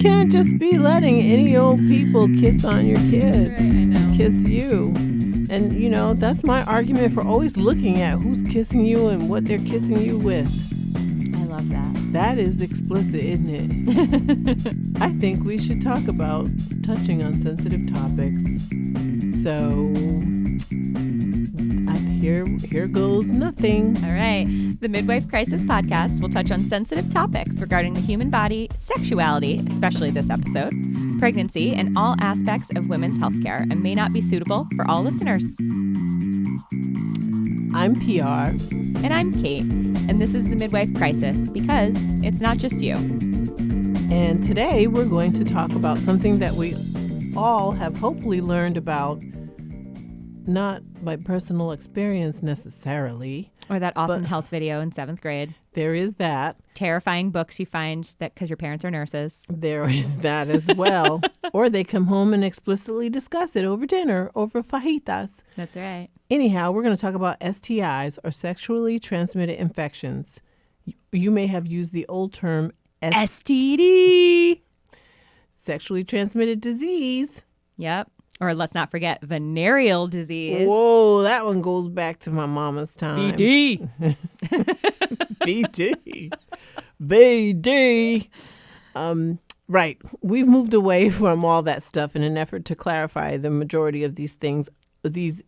can't just be letting any old people kiss on your kids. Right, I know. Kiss you. And, that's my argument for always looking at who's kissing you and what they're kissing you with. I love that. That is explicit, isn't it? I think we should talk about touching on sensitive topics. So, here goes nothing. All right. The Midwife Crisis podcast will touch on sensitive topics regarding the human body, sexuality, especially this episode, pregnancy, and all aspects of women's healthcare, and may not be suitable for all listeners. I'm Piyar. And I'm Kate. And this is the Midwife Crisis because it's not just you. And today we're going to talk about something that we all have hopefully learned about, not by personal experience necessarily. Or that awesome health video in 7th grade. There is that. Terrifying books you find that because your parents are nurses. There is that as well. Or they come home and explicitly discuss it over dinner, over fajitas. That's right. Anyhow, we're going to talk about STIs, or sexually transmitted infections. You may have used the old term STD. Sexually transmitted disease. Yep. Or let's not forget venereal disease. Whoa, that one goes back to my mama's time. VD. VD. VD. Right. We've moved away from all that stuff in an effort to clarify the majority of these things. These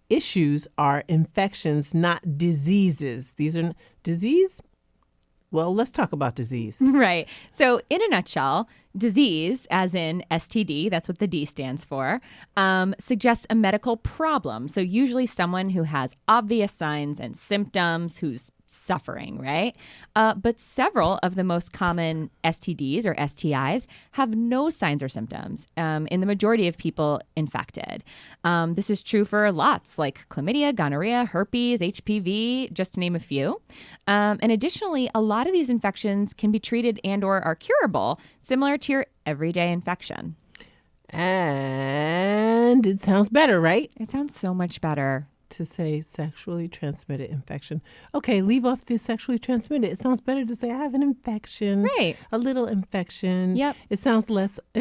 issues are infections, not diseases. These are disease. Well, let's talk about disease. Right. So in a nutshell, disease, as in STD, that's what the D stands for, suggests a medical problem. So usually someone who has obvious signs and symptoms, who's suffering, right? But several of the most common STDs or STIs have no signs or symptoms in the majority of people infected. This is true for lots like chlamydia, gonorrhea, herpes, HPV, just to name a few. And additionally, a lot of these infections can be treated and or are curable, similar to your everyday infection. And it sounds better, right? It sounds so much better. To say sexually transmitted infection. Okay, leave off the sexually transmitted. It sounds better to say I have an infection. Right. A little infection. Yep. It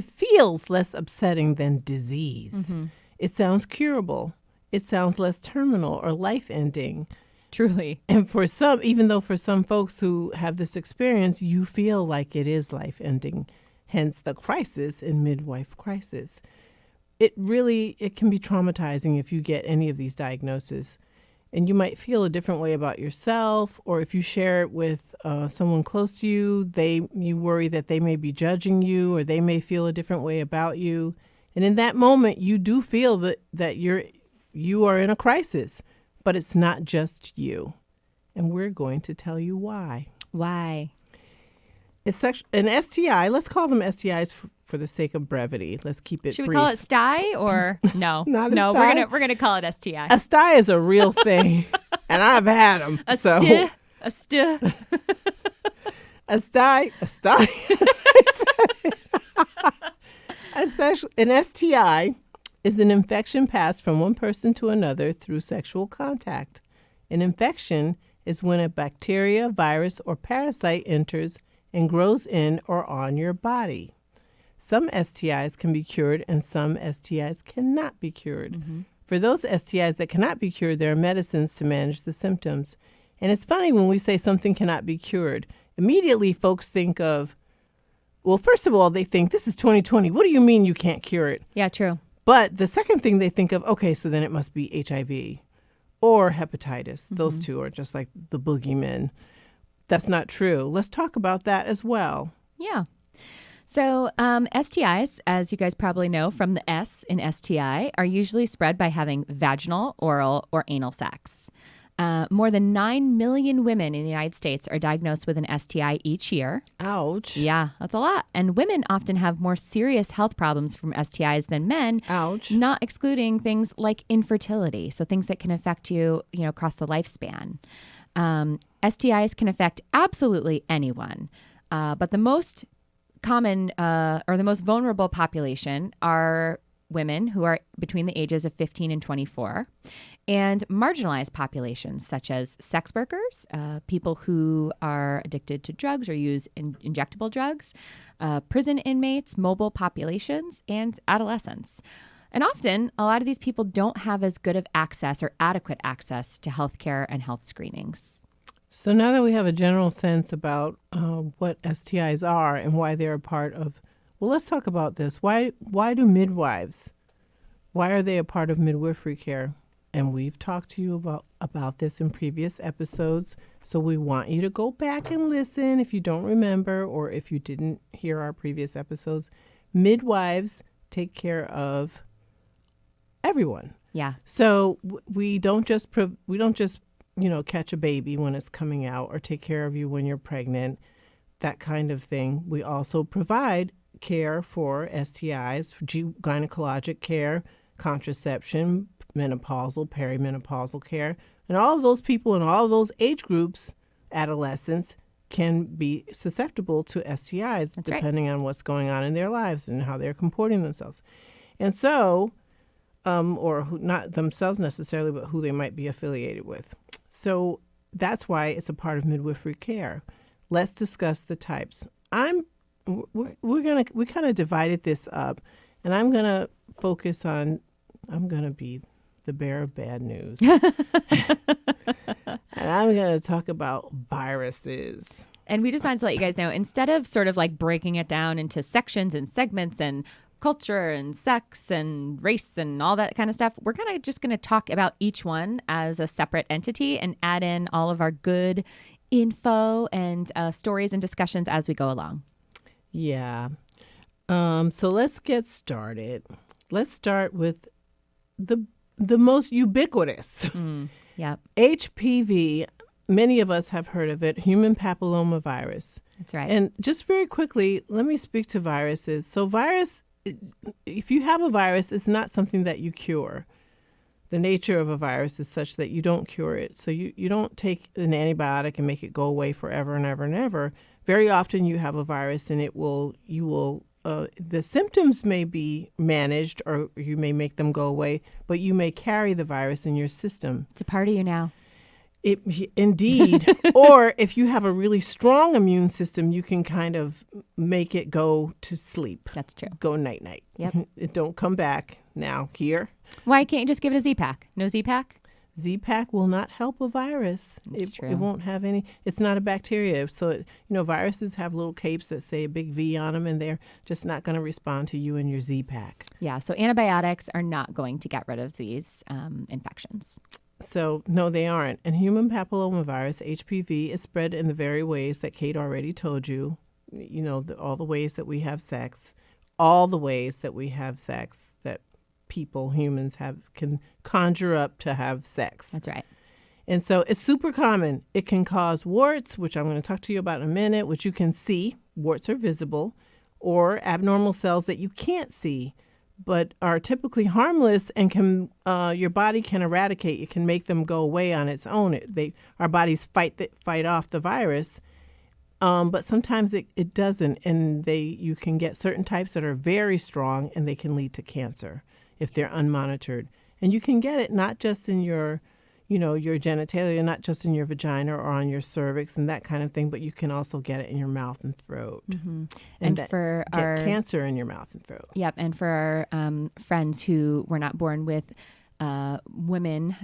feels less upsetting than disease. Mm-hmm. It sounds curable. It sounds less terminal or life-ending. Truly. And for some, even though for some folks who have this experience, you feel like it is life-ending. Hence the crisis in Midwife Crisis. It can be traumatizing if you get any of these diagnoses. And you might feel a different way about yourself, or if you share it with someone close to you, you worry that they may be judging you, or they may feel a different way about you. And in that moment, you do feel that you are in a crisis, but it's not just you. And we're going to tell you why. Why? It's an STI. Let's call them STIs for the sake of brevity. Let's keep it brief. Should we call it STI or no? Not a no, STI. we're gonna call it STI. A STI is a real thing, and I've had them. A STI. An STI is an infection passed from one person to another through sexual contact. An infection is when a bacteria, virus, or parasite enters and grows in or on your body. Some STIs can be cured and some STIs cannot be cured. Mm-hmm. For those STIs that cannot be cured, there are medicines to manage the symptoms. And it's funny when we say something cannot be cured. Immediately, folks think of, well, first of all, they think this is 2020. What do you mean you can't cure it? Yeah, true. But the second thing they think of, okay, so then it must be HIV or hepatitis. Mm-hmm. Those two are just like the boogeymen. That's not true. Let's talk about that as well. Yeah. So STIs, as you guys probably know from the S in STI, are usually spread by having vaginal, oral, or anal sex. More than 9 million women in the United States are diagnosed with an STI each year. Ouch. Yeah, that's a lot. And women often have more serious health problems from STIs than men. Ouch. Not excluding things like infertility, so things that can affect you, across the lifespan. STIs can affect absolutely anyone, but the most common or the most vulnerable population are women who are between the ages of 15 and 24. and marginalized populations such as sex workers, people who are addicted to drugs or use injectable drugs, prison inmates, mobile populations, and adolescents. And often, a lot of these people don't have as good of access or adequate access to healthcare and health screenings. So now that we have a general sense about what STIs are and why they're a part of, well, let's talk about this. Why do midwives, why are they a part of midwifery care? And we've talked to you about this in previous episodes. So we want you to go back and listen if you don't remember or if you didn't hear our previous episodes. Midwives take care of everyone. Yeah. So we don't just catch a baby when it's coming out or take care of you when you're pregnant, that kind of thing. We also provide care for STIs, for gynecologic care, contraception, menopausal, perimenopausal care. And all of those people in all of those age groups, adolescents, can be susceptible to STIs. That's depending on what's going on in their lives and how they're comporting themselves. And so, not themselves necessarily, but who they might be affiliated with. So that's why it's a part of midwifery care. Let's discuss the types. We kind of divided this up, and I'm gonna focus on. I'm gonna be the bearer of bad news, and I'm gonna talk about viruses. And we just wanted to let you guys know, instead of sort of like breaking it down into sections and segments and culture and sex and race and all that kind of stuff, we're kind of just going to talk about each one as a separate entity and add in all of our good info and stories and discussions as we go along. Yeah. So let's get started. Let's start with the most ubiquitous. Yep. HPV. Many of us have heard of it, human papillomavirus. That's right. And just very quickly, let me speak to viruses. So if you have a virus, it's not something that you cure. The nature of a virus is such that you don't cure it. So you don't take an antibiotic and make it go away forever and ever and ever. Very often you have a virus and the symptoms may be managed or you may make them go away, but you may carry the virus in your system. It's a part of you now. Indeed. Or if you have a really strong immune system, you can kind of make it go to sleep. That's true. Go night-night. Yep. It don't come back now here. Why can't you just give it a Z-Pack? No Z-Pack? Z-Pack will not help a virus. That's true. It won't have any. It's not a bacteria. So, viruses have little capes that say a big V on them, and they're just not going to respond to you and your Z-Pack. Yeah, so antibiotics are not going to get rid of these infections. So, no, they aren't. And human papillomavirus, HPV, is spread in the very ways that Kate already told you. All the ways that we have sex, that humans can conjure up to have sex. That's right. And so it's super common. It can cause warts, which I'm going to talk to you about in a minute, which you can see. Warts are visible, or abnormal cells that you can't see, but are typically harmless and your body can eradicate. It can make them go away on its own. Our bodies fight off the virus, but sometimes it doesn't, and you can get certain types that are very strong, and they can lead to cancer if they're unmonitored. And you can get it not just in your genitalia, not just in your vagina or on your cervix and that kind of thing, but you can also get it in your mouth and throat. Mm-hmm. And get cancer in your mouth and throat. Yep. And for our friends who were not born with women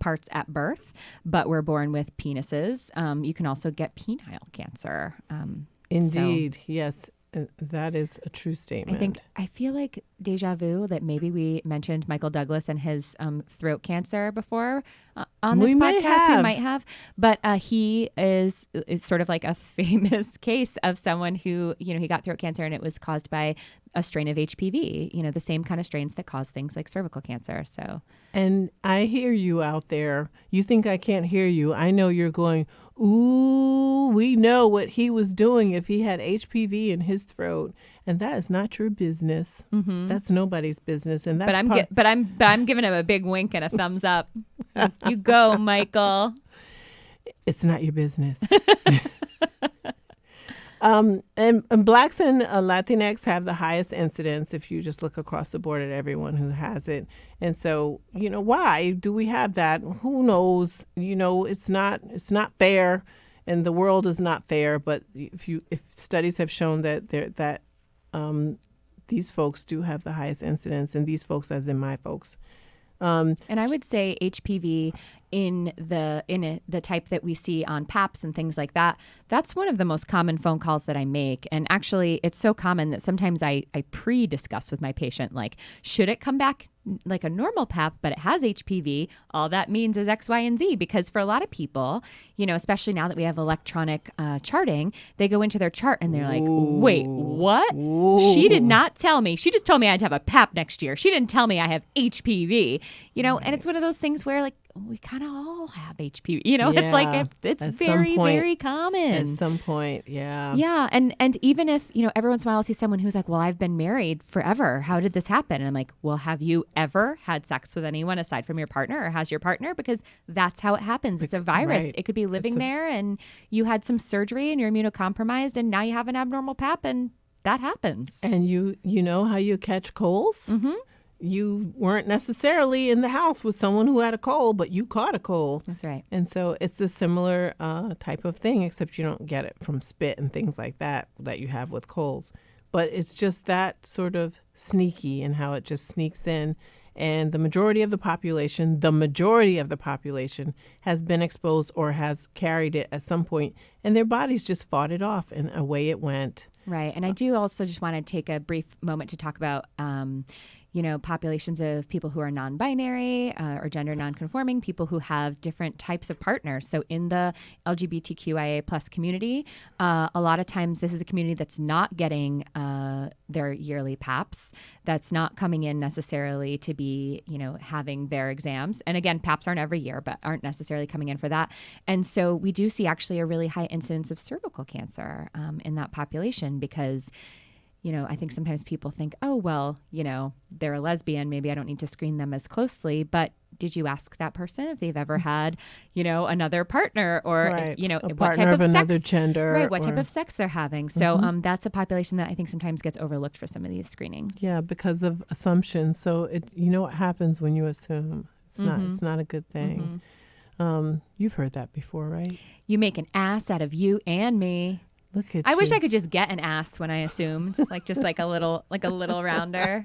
parts at birth, but were born with penises, you can also get penile cancer. Indeed. Yes. That is a true statement. I feel like deja vu that maybe we mentioned Michael Douglas and his throat cancer before on this podcast. We might have, but he is sort of like a famous case of someone who, he got throat cancer and it was caused by a strain of HPV, the same kind of strains that cause things like cervical cancer. So, and I hear you out there. You think I can't hear you. I know you're going, ooh, we know what he was doing if he had HPV in his throat, and that is not your business. Mm-hmm. That's nobody's business, and that's. But I'm giving him a big wink and a thumbs up. You go, Michael. It's not your business. And blacks and Latinx have the highest incidence if you just look across the board at everyone who has it. And so, why do we have that? Who knows? It's not fair, and the world is not fair. But if studies have shown that these folks do have the highest incidence, and these folks, as in my folks. And I would say HPV in the type that we see on PAPs and things like that, that's one of the most common phone calls that I make. And actually, it's so common that sometimes I pre-discuss with my patient, like, should it come back like a normal PAP, but it has HPV? All that means is X, Y, and Z. Because for a lot of people, especially now that we have electronic charting, they go into their chart and they're like, wait, what? Ooh. She did not tell me. She just told me I'd have a PAP next year. She didn't tell me I have HPV. And it's one of those things where, like, we kind of all have HPV. It's like it's very, very common. At some point, yeah. Yeah, and even if, every once in a while I'll see someone who's like, well, I've been married forever. How did this happen? And I'm like, well, have you ever had sex with anyone aside from your partner, or has your partner? Because that's how it happens. It's a virus. Right. It could be living there, and you had some surgery and you're immunocompromised, and now you have an abnormal PAP, and that happens. And you know how you catch colds? Mm-hmm. You weren't necessarily in the house with someone who had a cold, but you caught a cold. That's right. And so it's a similar type of thing, except you don't get it from spit and things like that you have with colds. But it's just that sort of sneaky and how it just sneaks in. And the majority of the population has been exposed or has carried it at some point, and their bodies just fought it off, and away it went. Right. And I do also just want to take a brief moment to talk about populations of people who are non-binary or gender non-conforming, people who have different types of partners. So in the LGBTQIA plus community, a lot of times this is a community that's not getting their yearly PAPs, that's not coming in necessarily to be, having their exams. And again, PAPs aren't every year, but aren't necessarily coming in for that. And so we do see actually a really high incidence of cervical cancer in that population because I think sometimes people think, oh, well, they're a lesbian. Maybe I don't need to screen them as closely. But did you ask that person if they've ever had, another partner or, right. If, a what partner type of of another sex, gender. right? What type of sex they're having. So that's a population that I think sometimes gets overlooked for some of these screenings. Yeah, because of assumptions. So what happens when you assume? It's not a good thing. You've heard that before, right? You make an ass out of you and me. Look at you. I wish I could just get an ass when I assumed, like a little rounder.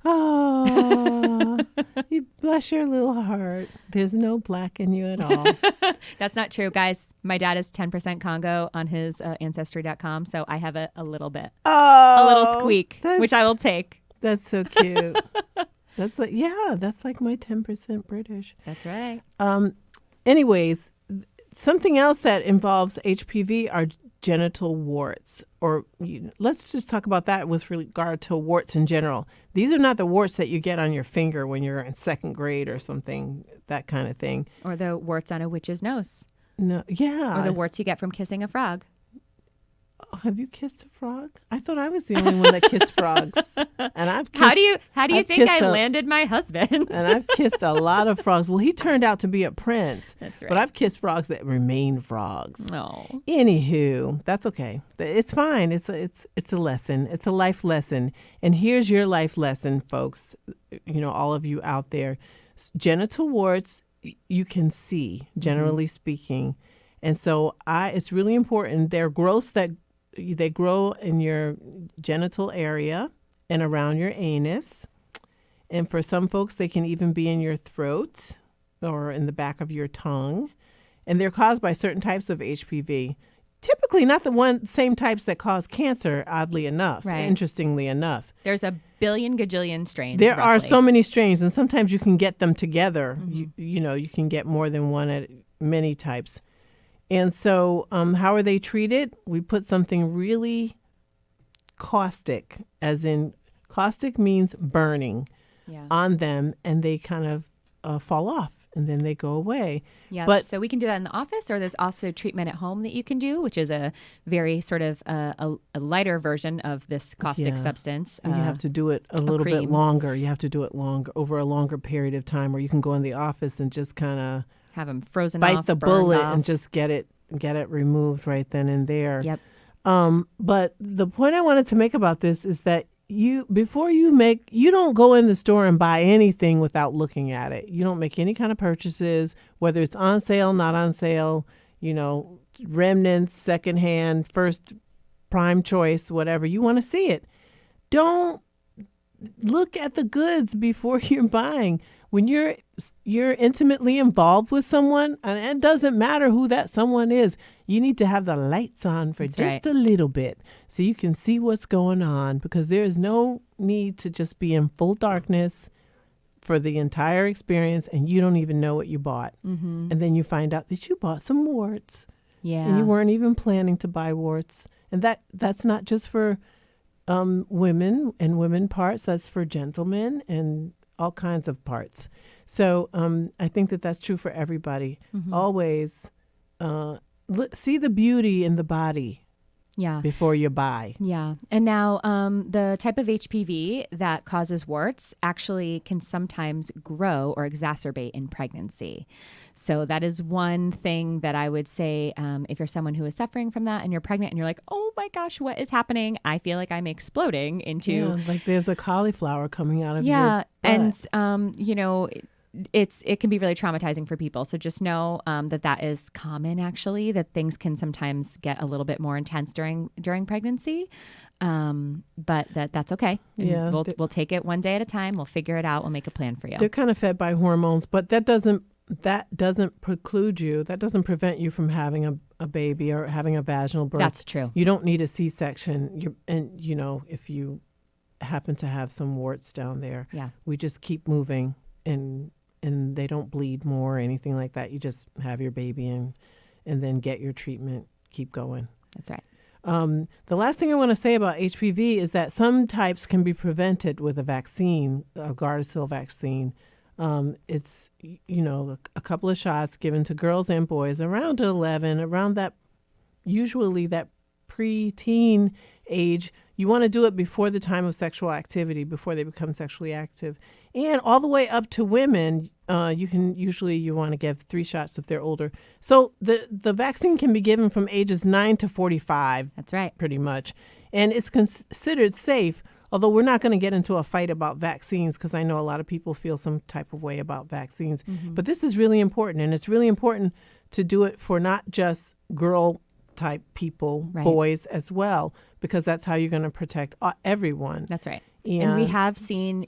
Oh, you bless your little heart. There's no black in you at all. That's not true, guys. My dad is 10% Congo on his ancestry.com, so I have a little bit. Oh, a little squeak, which I will take. That's so cute. That's like my 10% British. That's right. Anyways, something else that involves HPV are genital warts, or let's just talk about that with regard to warts in general. These are not the warts that you get on your finger when you're in second grade or something, that kind of thing. Or the warts on a witch's nose. No, yeah. Or the warts you get from kissing a frog. Have you kissed a frog? I thought I was the only one that kissed frogs. And I've kissed, how do you think I landed my husband? And I've kissed a lot of frogs. Well, he turned out to be a prince. That's right. But I've kissed frogs that remain frogs. Oh. Anywho, that's okay. It's fine. It's a lesson. It's a life lesson. And here's your life lesson, folks. All of you out there. Genital warts you can see, generally speaking. And so it's really important. They're growths that they grow in your genital area and around your anus. And for some folks, they can even be in your throat or in the back of your tongue. And they're caused by certain types of HPV. Typically not the same types that cause cancer, oddly enough, right. Interestingly enough. There's a billion gajillion strains. There roughly. are so many strains, and sometimes you can get them together. Mm-hmm. You can get more than one at many types. And so how are they treated? We put something really caustic, as in caustic means burning, on them, and they kind of fall off, and then they go away. Yeah, so we can do that in the office, or there's also treatment at home that you can do, which is a very sort of a lighter version of this caustic substance. And you have to do it a little bit longer. You have to do it over a longer period of time, where you can go in the office and just kind of have them frozen bite off, the bullet off. and just get it get it removed right then and there. Yep. But the point I wanted to make about this is that you don't go in the store and buy anything without looking at it. You don't make any kind of purchases, whether it's on sale, not on sale, remnants, secondhand, first prime choice, whatever. You want to see it. Don't look at the goods before you're buying. When you're intimately involved with someone, and it doesn't matter who that someone is, you need to have the lights on for just a little bit so you can see what's going on, because there is no need to just be in full darkness for the entire experience and you don't even know what you bought. Mm-hmm. And then you find out that you bought some warts. Yeah. And you weren't even planning to buy warts. And that's not just for women and women parts. That's for gentlemen and all kinds of parts. So I think that's true for everybody. Mm-hmm. Always see the beauty in the body. Yeah. Before you buy. Yeah. And now the type of HPV that causes warts actually can sometimes grow or exacerbate in pregnancy. So that is one thing that I would say, if you're someone who is suffering from that and you're pregnant and you're like, oh my gosh, what is happening? I feel like I'm exploding into. Yeah, like there's a cauliflower coming out of your butt. And, it can be really traumatizing for people. So just know that is common, actually, that things can sometimes get a little bit more intense during pregnancy. But that's okay. Yeah, we'll take it one day at a time. We'll figure it out. We'll make a plan for you. They're kind of fed by hormones, but that doesn't preclude you. That doesn't prevent you from having a baby or having a vaginal birth. That's true. You don't need a C-section. If you happen to have some warts down there, we just keep moving and they don't bleed more or anything like that. You just have your baby and then get your treatment. Keep going. That's right. The last thing I want to say about HPV is that some types can be prevented with a vaccine, a Gardasil vaccine. It's, a couple of shots given to girls and boys around 11, around that, usually that pre-teen age. You want to do it before the time of sexual activity, before they become sexually active. And all the way up to women, you want to give 3 shots if they're older. So the vaccine can be given from ages 9 to 45. That's right. Pretty much. And it's considered safe, although we're not going to get into a fight about vaccines because I know a lot of people feel some type of way about vaccines. Mm-hmm. But this is really important. And it's really important to do it for not just girl type people, right, boys as well, because that's how you're going to protect everyone. That's right. And we have seen,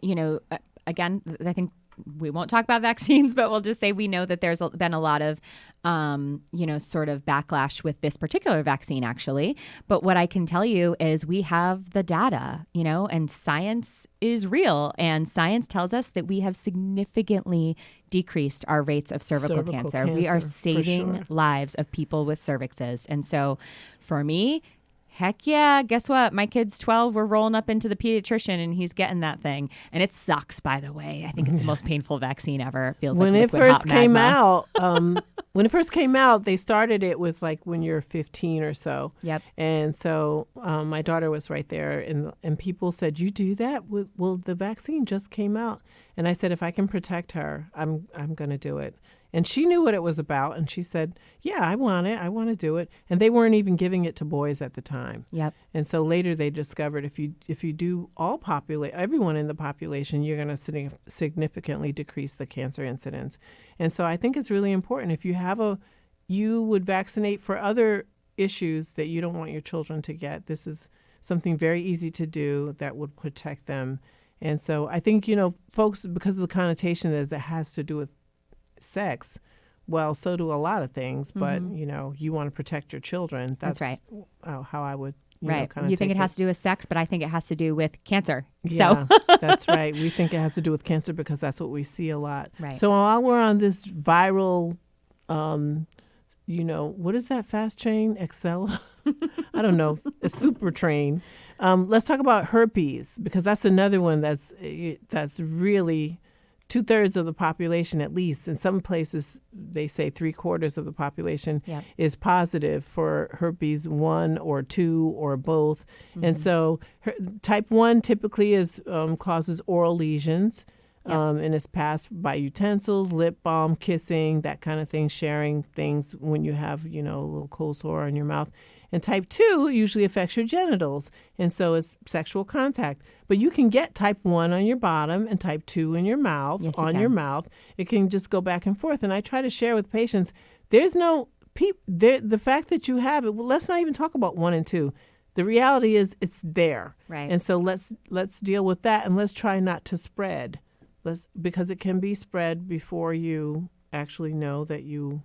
again, I think we won't talk about vaccines, but we'll just say we know that there's been a lot of, sort of backlash with this particular vaccine, actually. But what I can tell you is we have the data, and science is real. And science tells us that we have significantly decreased our rates of cervical cancer. We are saving lives of people with cervixes. And so for me, heck yeah, guess what? My kid's 12. We're rolling up into the pediatrician and he's getting that thing. And it sucks, by the way. I think it's the most painful vaccine ever. It feels when like it first came out, when it first came out, they started it with like when you're 15 or so. Yep. And so my daughter was right there and people said, you do that? Well, the vaccine just came out. And I said, if I can protect her, I'm going to do it. And she knew what it was about. And she said, yeah, I want it. I want to do it. And they weren't even giving it to boys at the time. Yep. And so later they discovered if you do everyone in the population, you're going to significantly decrease the cancer incidence. And so I think it's really important. If you would vaccinate for other issues that you don't want your children to get. This is something very easy to do that would protect them. And so I think, folks, because of the connotation that it has to do with sex, well, so do a lot of things, but you want to protect your children. That's right. How I would right. You think it has to do with sex, but I think it has to do with cancer. Yeah, that's right. We think it has to do with cancer because that's what we see a lot. Right. So while we're on this viral, what is that fast train? Excel? I don't know. A super train. Let's talk about herpes because that's another one that's really 2/3 of the population, at least. In some places, they say 3/4 of the population is positive for herpes 1 or 2 or both. Mm-hmm. And so type 1 typically causes oral lesions. Yep. And it's passed by utensils, lip balm, kissing, that kind of thing, sharing things when you have, a little cold sore on your mouth. And type 2 usually affects your genitals, and so it's sexual contact. But you can get type 1 on your bottom and type 2 in your mouth, Yes, you on can. your mouth. It can just go back and forth. And I try to share with patients, there's no, the fact that you have it, well, let's not even talk about 1 and 2. The reality is it's there. Right. And so let's deal with that, and let's try not to spread. Because it can be spread before you actually know that you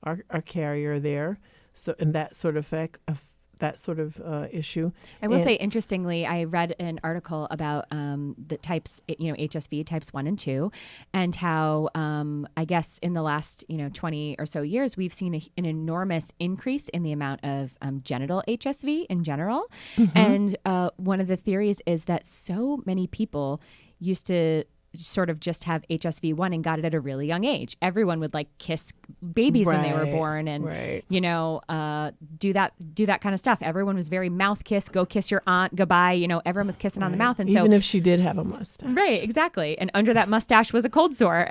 are a carrier there. So, and that sort of issue. I will say, interestingly, I read an article about the types, HSV types 1 and 2, and how I guess in the last 20 or so years we've seen an enormous increase in the amount of genital HSV in general. Mm-hmm. And one of the theories is that so many people used to sort of just have HSV1 and got it at a really young age. Everyone would kiss babies when they were born and do that kind of stuff. Everyone was very mouth kiss, go kiss your aunt goodbye. Everyone was kissing on the mouth, and even if she did have a mustache. Right, exactly. And under that mustache was a cold sore.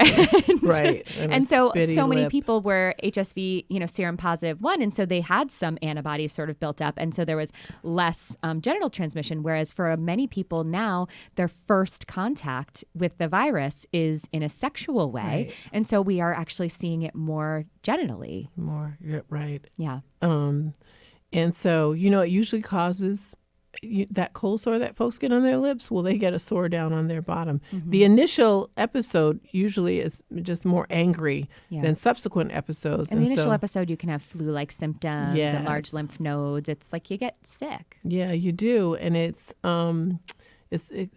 Right. And so many lip. people were HSV, serum positive 1, and so they had some antibodies sort of built up, and so there was less genital transmission. Whereas for many people now, their first contact with the virus is in a sexual way, Right. and so we are actually seeing it more genitally. Right. Yeah. And so, it usually causes that cold sore that folks get on their lips. Well, they get a sore down on their bottom. Mm-hmm. The initial episode usually is just more angry Yeah. than subsequent epides. In the initial episode, you can have flu-like symptoms Yes. and large lymph nodes. It's like you get sick. Yeah, you do. And it's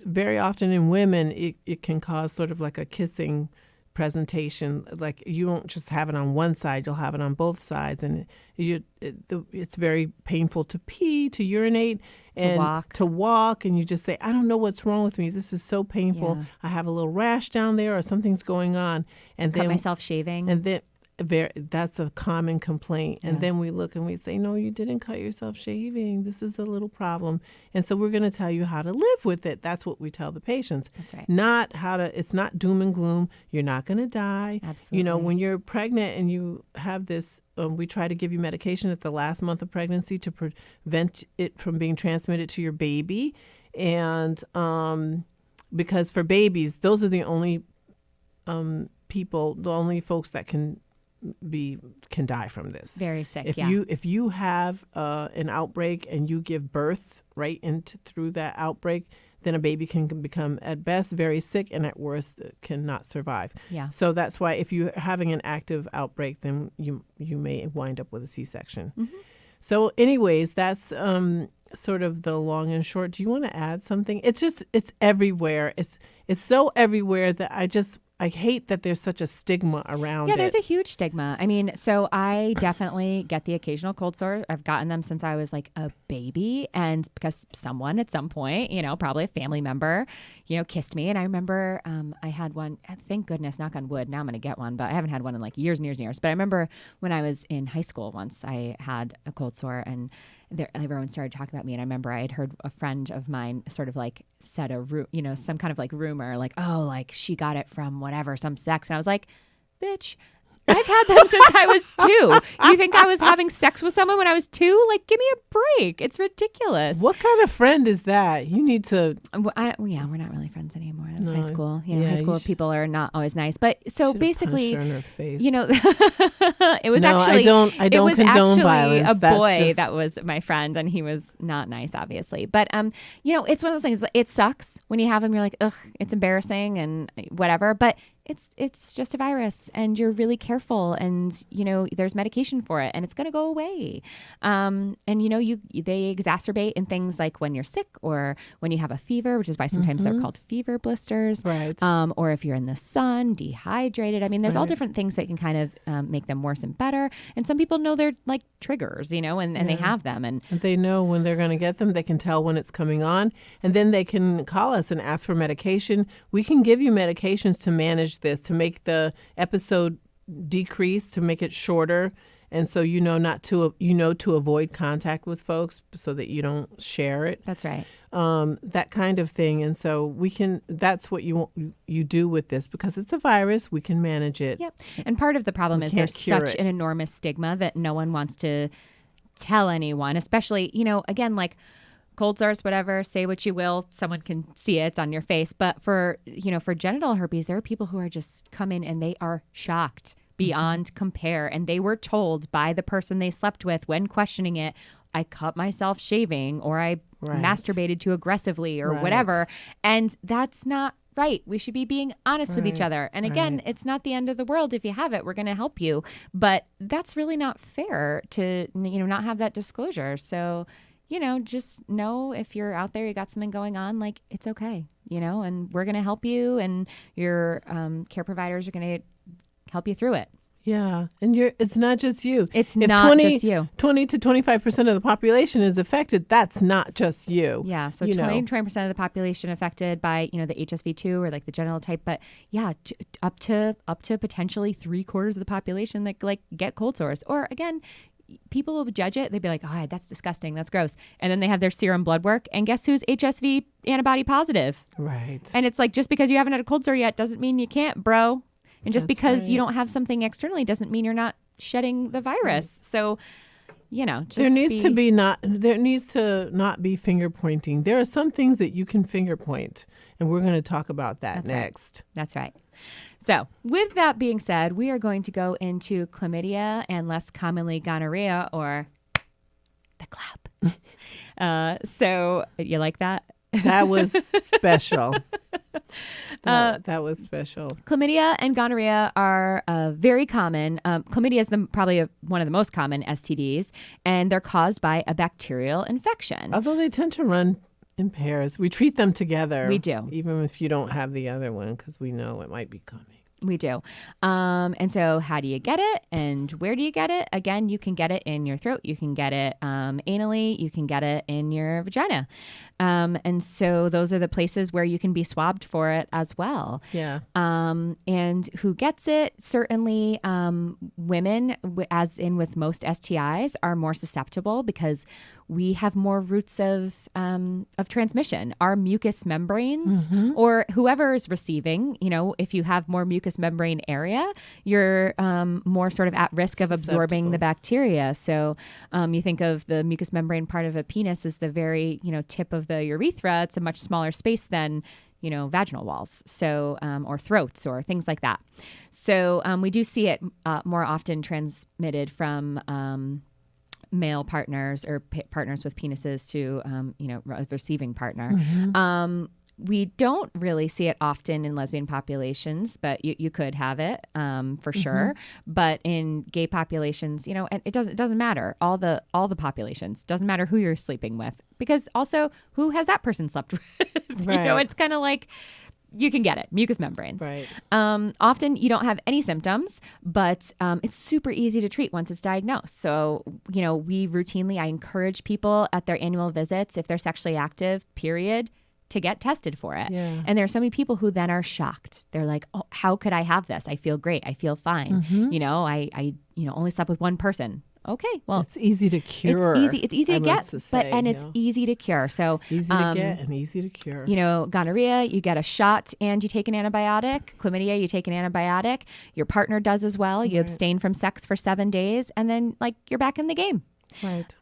very often in women, it can cause sort of like a kissing presentation. Like you won't just have it on one side, you'll have it on both sides. And it's very painful to pee, to urinate, and to walk. And you just say, I don't know what's wrong with me. This is so painful. Yeah. I have a little rash down there or something's going on. And Cut then myself shaving. And then that's a common complaint. Yeah. And then we look and we say, no, you didn't cut yourself shaving. This is a little problem. And so we're going to tell you how to live with it. That's what we tell the patients. That's right. It's not doom and gloom. You're not going to die. Absolutely. When you're pregnant and you have this, we try to give you medication at the last month of pregnancy to prevent it from being transmitted to your baby. And because for babies, those are the only the only folks that can die from this. Very sick. If you have an outbreak and you give birth right through that outbreak, then a baby can become at best very sick and at worst cannot survive. Yeah. So that's why if you're having an active outbreak, then you may wind up with a C-section. Mm-hmm. So anyways, that's sort of the long and short. Do you want to add something? It's everywhere. It's so everywhere that I hate that there's such a stigma around it. Yeah, there's a huge stigma. I mean, so I definitely get the occasional cold sore. I've gotten them since I was like a baby. And because someone at some point, probably a family member, kissed me. And I remember I had one, thank goodness, knock on wood. Now I'm going to get one, but I haven't had one in like years and years and years. But I remember when I was in high school once, I had a cold sore and everyone started talking about me. And I remember I had heard a friend of mine sort of like said some kind of like rumor, like, oh, like she got it from whatever, some sex. And I was like, bitch, I've had them since I was 2. You think I was having sex with someone when I was 2? Like, give me a break. It's ridiculous. What kind of friend is that? You need to... yeah, we're not really friends anymore. That was No. high school. Yeah, High school people are not always nice. But so Should've basically, punched her in her face. it was No, actually... I don't condone violence. a That's boy just... that was my friend, and he was not nice, obviously. But, it's one of those things. It sucks when you have them. You're like, ugh, it's embarrassing and whatever. But it's just a virus, and you're really careful, and there's medication for it, and it's going to go away. And they exacerbate in things like when you're sick or when you have a fever, which is why sometimes they're called fever blisters. Right. Or if you're in the sun, dehydrated. I mean, there's all different things that can kind of make them worse and better. And some people know they're like triggers, and they have them, and they know when they're going to get them. They can tell when it's coming on, and then they can call us and ask for medication. We can give you medications to manage this, to make the episode decrease, to make it shorter, And so to avoid contact with folks so that you don't share it. That's right. That kind of thing. And so that's what you do with this, because it's a virus. We can manage it. Yep. And part of the problem is there's such an enormous stigma that no one wants to tell anyone, especially, again, like cold sores, whatever, say what you will, someone can see it, it's on your face. But for genital herpes, there are people who are just come in and they are shocked beyond compare. And they were told by the person they slept with when questioning it, I cut myself shaving, or I masturbated too aggressively, or whatever. And that's not right. We should be being honest with each other. And again, it's not the end of the world. If you have it, we're going to help you. But that's really not fair to, not have that disclosure. So, just know if you're out there, you got something going on, like it's okay, and we're going to help you, and your care providers are going to help you through it. Yeah. And it's not just you. It's not just you. 20 to 25% of the population is affected. That's not just you. Yeah. So 20% of the population affected by, the HSV2 or like the genital type. But yeah, up to potentially 3/4 of the population that like get cold sores. Or again, people will judge it. They'd be like, oh, that's disgusting. That's gross. And then they have their serum blood work. And guess who's HSV antibody positive? Right. And it's like, just because you haven't had a cold sore yet doesn't mean you can't, bro. And just because you don't have something externally doesn't mean you're not shedding the virus. Right. So, just there needs to not be finger pointing. There are some things that you can finger point, and we're going to talk about that next. Right. That's right. So, with that being said, we are going to go into chlamydia and less commonly gonorrhea, or the clap. So, you like that? That was special. That was special. Chlamydia and gonorrhea are very common. Chlamydia is probably one of the most common STDs, and they're caused by a bacterial infection. Although they tend to run in pairs. We treat them together. We do. Even if you don't have the other one, because we know it might be coming. We do. And so how do you get it and where do you get it? Again, you can get it in your throat. You can get it anally. You can get it in your vagina. And so those are the places where you can be swabbed for it as well. Yeah. And who gets it? Certainly women, as in with most STIs, are more susceptible because we have more routes of transmission. Our mucous membranes, or whoever is receiving, if you have more mucous membrane area, you're more sort of at risk of absorbing the bacteria. So you think of the mucous membrane part of a penis as the very, tip of the urethra. It's a much smaller space than vaginal walls, so or throats or things like that. So we do see it more often transmitted from male partners or partners with penises to a receiving partner. We don't really see it often in lesbian populations, but you could have it for sure. But in gay populations, and it doesn't matter. All the populations, doesn't matter who you're sleeping with, because also who has that person slept with? Right. It's kind of like you can get it, mucous membranes. Right. Often you don't have any symptoms, but it's super easy to treat once it's diagnosed. So, we routinely, I encourage people at their annual visits, if they're sexually active, period, to get tested for it. Yeah. And there are so many people who then are shocked. They're like, oh, how could I have this? I feel great. I feel fine. I only slept with one person. Okay, well, it's easy to cure. It's easy to get, it's easy to cure. So easy to get and easy to cure. Gonorrhea, you get a shot and you take an antibiotic. Chlamydia, you take an antibiotic. Your partner does as well. You abstain from sex for 7 days, and then you're back in the game. Right.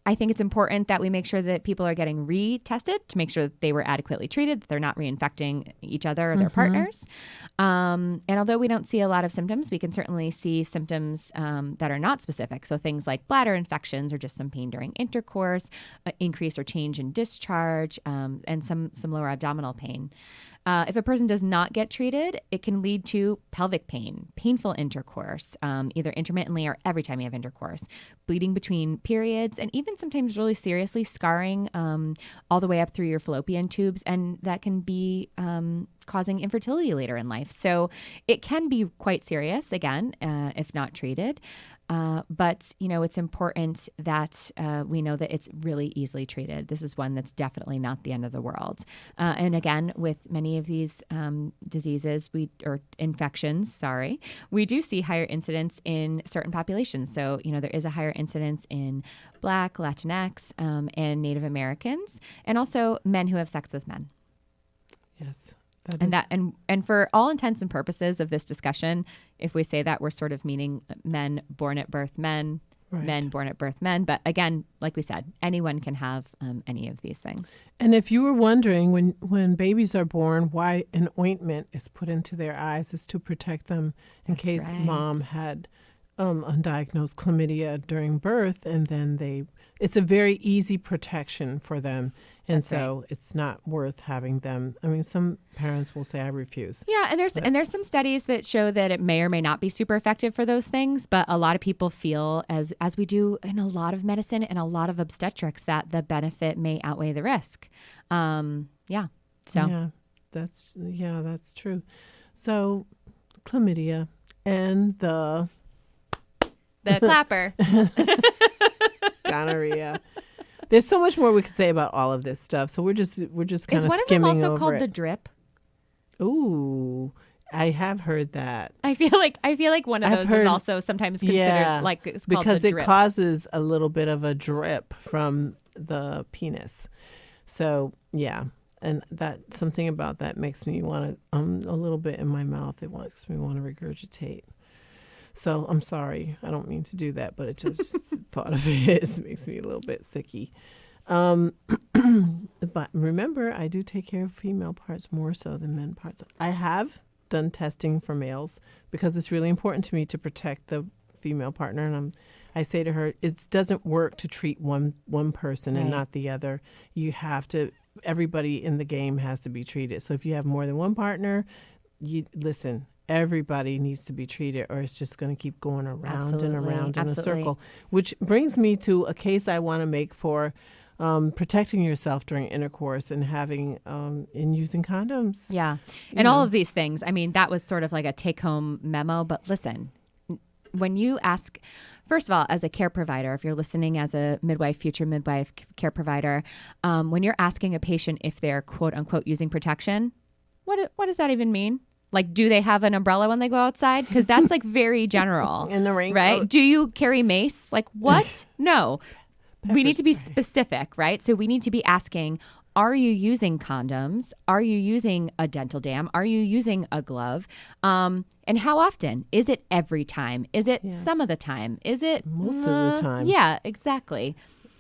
I think it's important that we make sure that people are getting retested to make sure that they were adequately treated, that they're not reinfecting each other or their partners. And although we don't see a lot of symptoms, we can certainly see symptoms that are not specific. So things like bladder infections or just some pain during intercourse, increase or change in discharge, and some lower abdominal pain. If a person does not get treated, it can lead to pelvic pain, painful intercourse, either intermittently or every time you have intercourse, bleeding between periods, and even sometimes really seriously scarring all the way up through your fallopian tubes. And that can be causing infertility later in life. So it can be quite serious, again, if not treated. But, it's important that we know that it's really easily treated. This is one that's definitely not the end of the world. And again, with many of these diseases or infections, we do see higher incidence in certain populations. So, there is a higher incidence in Black, Latinx, and Native Americans, and also men who have sex with men. Yes. And for all intents and purposes of this discussion, if we say that, we're sort of meaning men born at birth men, right. Men born at birth men. But again, like we said, anyone can have any of these things. And if you were wondering, when babies are born, why an ointment is put into their eyes is to protect them in case mom had undiagnosed chlamydia during birth, and then it's a very easy protection for them. And it's not worth having them. I mean, some parents will say, I refuse. Yeah, and there's some studies that show that it may or may not be super effective for those things, but a lot of people feel, as we do in a lot of medicine and a lot of obstetrics, that the benefit may outweigh the risk. Yeah. That's true. So chlamydia and the clapper. Gonorrhea. There's so much more we could say about all of this stuff. So we're just kind of skimming over it. Is one of them also called the drip? Ooh, I have heard that. I feel like one of those is also sometimes considered it's called because the drip. It causes a little bit of a drip from the penis. So yeah, and something about that makes me want to a little bit in my mouth. It makes me want to regurgitate. So I'm sorry. I don't mean to do that, but it just thought of it makes me a little bit sicky. But remember, I do take care of female parts more so than men parts. I have done testing for males because it's really important to me to protect the female partner. And I say to her, it doesn't work to treat one person and not the other. You have to, everybody in the game has to be treated. So if you have more than one partner, everybody needs to be treated, or it's just going to keep going around and around in a circle. Which brings me to a case I want to make for protecting yourself during intercourse and having and using condoms. Yeah. And all of these things, I mean, that was sort of like a take-home memo. But listen, when you ask, first of all, as a care provider, if you're listening as a future midwife care provider, when you're asking a patient if they're quote unquote using protection, what does that even mean? Like, do they have an umbrella when they go outside? Because that's like very general. In the raincoat. Right? Do you carry mace? Like, what? No. We need to be specific, right? So we need to be asking, are you using condoms? Are you using a dental dam? Are you using a glove? And how often? Is it every time? Is it some of the time? Is it most of the time? Yeah, exactly.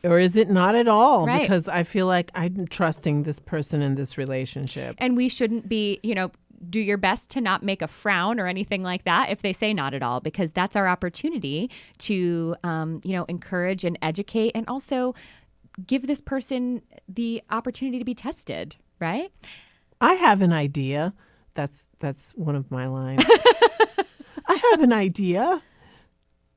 Or is it not at all? Right. Because I feel like I'm trusting this person in this relationship. And we shouldn't be, do your best to not make a frown or anything like that if they say not at all, because that's our opportunity to, encourage and educate, and also give this person the opportunity to be tested, right? I have an idea. That's one of my lines. I have an idea.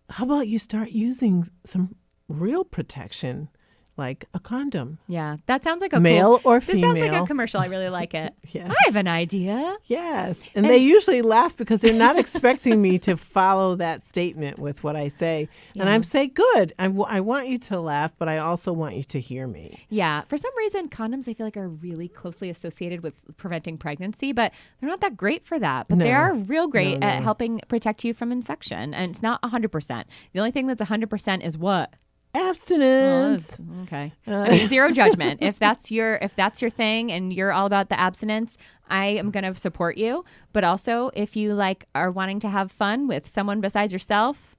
How about you start using some real protection, like a condom? Yeah, that sounds like a male or female. This sounds like a commercial. I really like it. Yes. I have an idea. Yes, and they usually laugh because they're not expecting me to follow that statement with what I say. Yeah. And I say, good. I want you to laugh, but I also want you to hear me. Yeah. For some reason, condoms I feel like are really closely associated with preventing pregnancy, but they're not that great for that. But they are real great at helping protect you from infection, and it's not 100%. The only thing that's 100% is what? Abstinence. Oh, okay. I mean, zero judgment. If that's your thing and you're all about the abstinence, I am going to support you. But also, if you are wanting to have fun with someone besides yourself,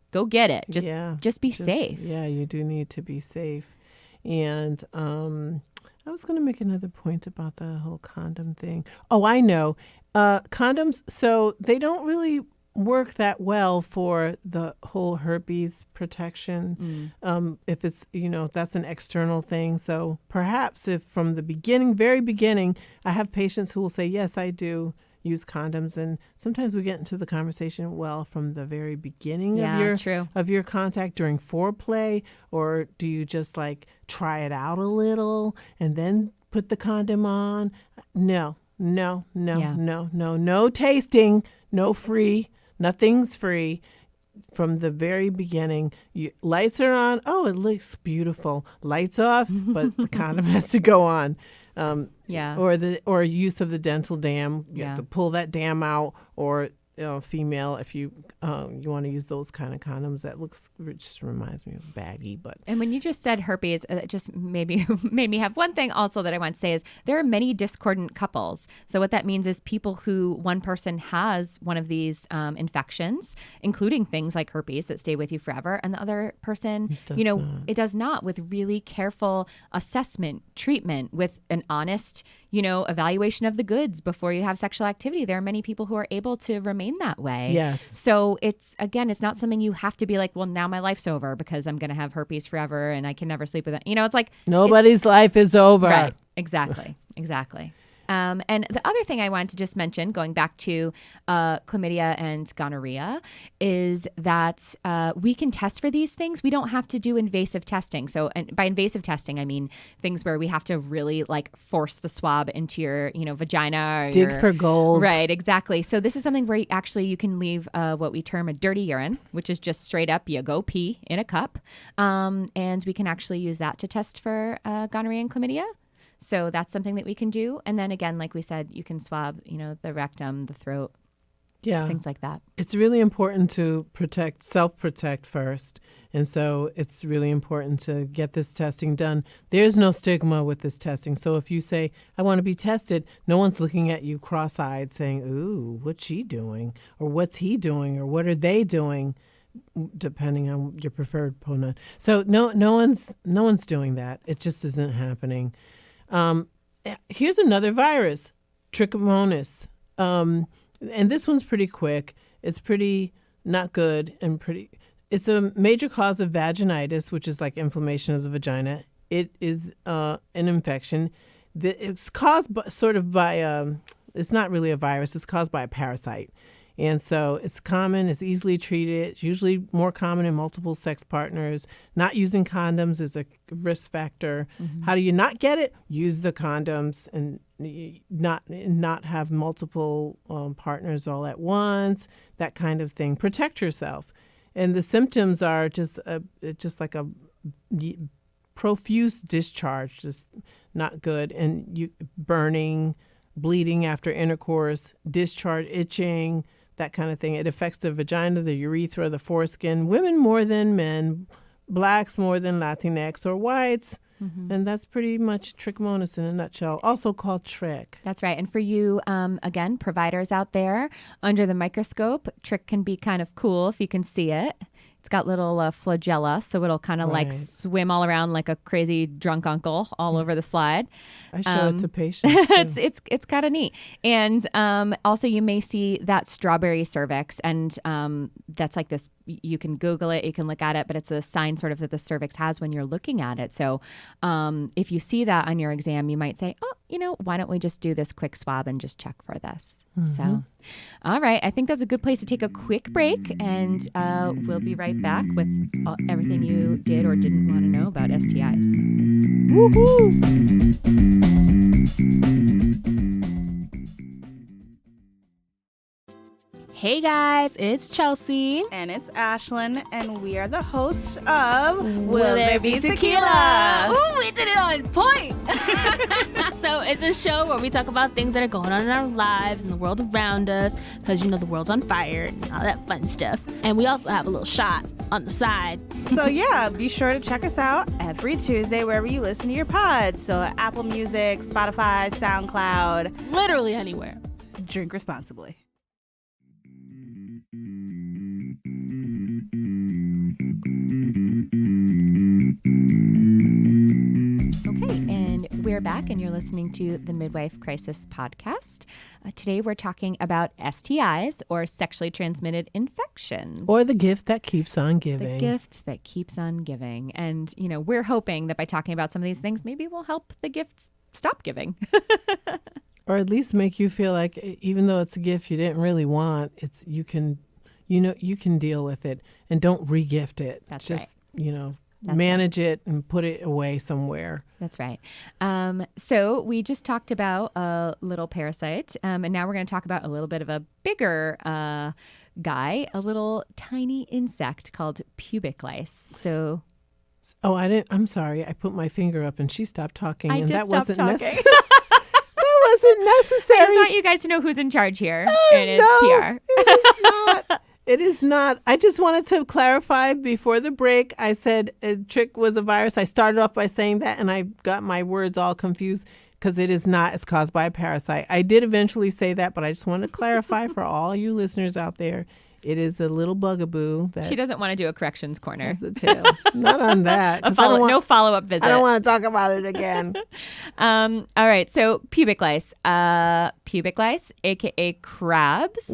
go get it. Just be safe. Yeah, you do need to be safe. And I was going to make another point about the whole condom thing. Oh, I know. Condoms, so they don't really work that well for the whole herpes protection. If it's, that's an external thing. So perhaps if from the very beginning, I have patients who will say, yes, I do use condoms. And sometimes we get into the conversation, well, from the very beginning of your contact during foreplay, or do you just try it out a little and then put the condom on? No, Yeah. No tasting, no free, nothing's free. From the very beginning, lights are on. Oh, it looks beautiful. Lights off, but the condom has to go on. Yeah. Or use of the dental dam. You Yeah. have to pull that dam out, or female, if you want to use those kind of condoms. That just reminds me of baggy, but. And when you just said herpes, it just made me have one thing also that I want to say is there are many discordant couples. So what that means is people who one person has one of these infections, including things like herpes that stay with you forever, and the other person, it does not, with really careful assessment, treatment, with an honest, evaluation of the goods before you have sexual activity. There are many people who are able to remain that way. Yes. So it's not something you have to be like, well, now my life's over because I'm going to have herpes forever and I can never sleep with it. It's like nobody's life is over. Right. Exactly. And the other thing I wanted to just mention, going back to chlamydia and gonorrhea, is that we can test for these things. We don't have to do invasive testing. So, and by invasive testing, I mean things where we have to really force the swab into your, vagina. Or dig for gold. Right, exactly. So this is something where you can leave what we term a dirty urine, which is just straight up you go pee in a cup, and we can actually use that to test for gonorrhea and chlamydia. So that's something that we can do. And then again, like we said, you can swab, the rectum, the throat, things like that. It's really important to self-protect first. And so it's really important to get this testing done. There's no stigma with this testing. So if you say, I want to be tested, no one's looking at you cross-eyed saying, ooh, what's she doing? Or what's he doing? Or what are they doing? Depending on your preferred pronoun. So no one's doing that. It just isn't happening. Here's another virus, trichomonas. And this one's pretty quick. It's pretty not good and it's a major cause of vaginitis, which is like inflammation of the vagina. It is an infection. It's caused by it's not really a virus. It's caused by a parasite. And so it's common, it's easily treated. It's usually more common in multiple sex partners. Not using condoms is a risk factor. Mm-hmm. How do you not get it? Use the condoms and not have multiple partners all at once, that kind of thing. Protect yourself. And the symptoms are just like a profuse discharge, just not good. And burning, bleeding after intercourse, discharge, itching, that kind of thing. It affects the vagina, the urethra, the foreskin, women more than men, blacks more than Latinx or whites. Mm-hmm. And that's pretty much trichomonas in a nutshell, also called trick. That's right. And for you, again, providers out there, under the microscope, trick can be kind of cool if you can see it. It's got little flagella, so it'll kind of swim all around like a crazy drunk uncle all over the slide. I show it to patients too. It's kind of neat. And also you may see that strawberry cervix, and that's like this. You can Google it, you can look at it, but it's a sign sort of that the cervix has when you're looking at it. So if you see that on your exam, you might say, why don't we just do this quick swab and just check for this? Mm-hmm. So, all right. I think that's a good place to take a quick break, and we'll be right back with everything you did or didn't want to know about STIs. Woohoo! Hey guys, it's Chelsea. And it's Ashlyn, and we are the hosts of Will There Be Tequila? Ooh, we did it on point! So it's a show where we talk about things that are going on in our lives and the world around us, because the world's on fire and all that fun stuff. And we also have a little shot on the side. So yeah, be sure to check us out every Tuesday wherever you listen to your pods. So Apple Music, Spotify, SoundCloud. Literally anywhere. Drink responsibly. Okay, and we're back, and you're listening to the Midwife Crisis podcast. Today we're talking about STIs, or sexually transmitted infections. Or the gift that keeps on giving. The gift that keeps on giving. And, we're hoping that by talking about some of these things, maybe we'll help the gifts stop giving. Or at least make you feel like even though it's a gift you didn't really want, you can deal with it and don't re-gift it. That's just, right. manage it and put it away somewhere. That's right. So we just talked about a little parasite, and now we're going to talk about a little bit of a bigger guy, a little tiny insect called pubic lice. So, I'm sorry. I put my finger up and she stopped talking, I and did that stop wasn't talking. necessary. That wasn't necessary. I just want you guys to know who's in charge here, and it's no, PR. It is not. It is not. I just wanted to clarify before the break. I said a trick was a virus. I started off by saying that, and I got my words all confused because it is not. It's caused by a parasite. I did eventually say that, but I just want to clarify for all you listeners out there. It is a little bugaboo that She doesn't want to do a corrections corner. has a tail. Not on that. 'cause No follow-up visit. I don't want to talk about it again. All right. So pubic lice, aka crabs,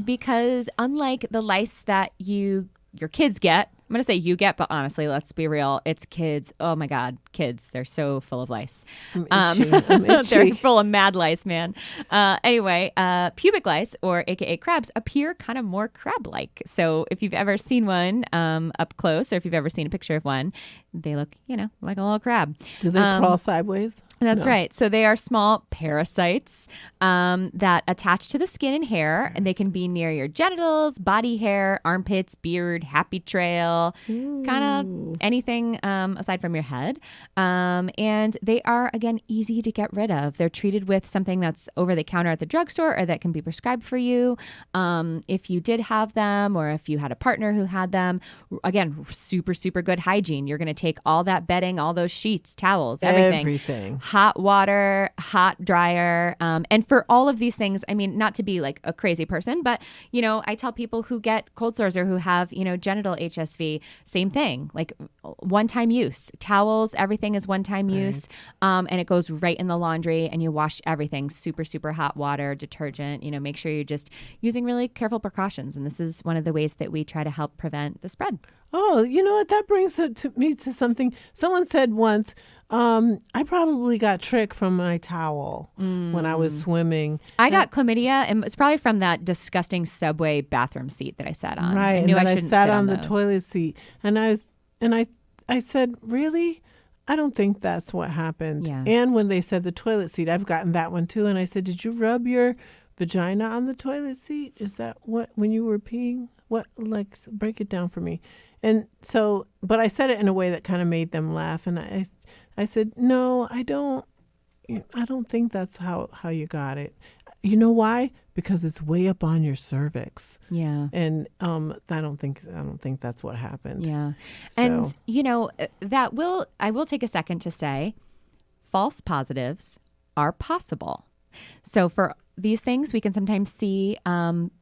because unlike the lice that your kids get, I'm going to say you get, but honestly, let's be real. It's kids. Oh my God, kids. They're so full of lice. I'm itchy. They're full of mad lice, man. Anyway, pubic lice, or aka crabs, appear kind of more crab-like. So if you've ever seen one up close, or if you've ever seen a picture of one, they look, like a little crab. Do they crawl sideways? That's No. right. So they are small parasites that attach to the skin and hair, and they can be near your genitals, body hair, armpits, beard, happy trail, kind of anything aside from your head. And they are, again, easy to get rid of. They're treated with something that's over the counter at the drugstore or that can be prescribed for you. If you did have them, or if you had a partner who had them, again, super, super good hygiene. You're going to take all that bedding, all those sheets, towels, everything. Hot water, hot dryer. And for all of these things, I mean, not to be like a crazy person, but, I tell people who get cold sores or who have, genital HSV, same thing, like one-time use. Towels, everything is one-time use. And it goes right in the laundry, and you wash everything. Super, super hot water, detergent. Make sure you're just using really careful precautions. And this is one of the ways that we try to help prevent the spread. Oh, you know what? That brings me to something. Someone said once, I probably got tricked from my towel when I was swimming. I got chlamydia, and it's probably from that disgusting subway bathroom seat that I sat on. Right, I knew and I then I shouldn't sat sit on the those. toilet seat, and I said, really? I don't think that's what happened. Yeah. And when they said the toilet seat, I've gotten that one too. And I said, did you rub your vagina on the toilet seat? Is that what, when you were peeing? What, like, break it down for me. And so, but I said it in a way that kind of made them laugh. And I said, no, I don't think that's how you got it. You know why? Because it's way up on your cervix. Yeah. And I don't think that's what happened. Yeah. So. And I will take a second to say false positives are possible. So for these things, we can sometimes see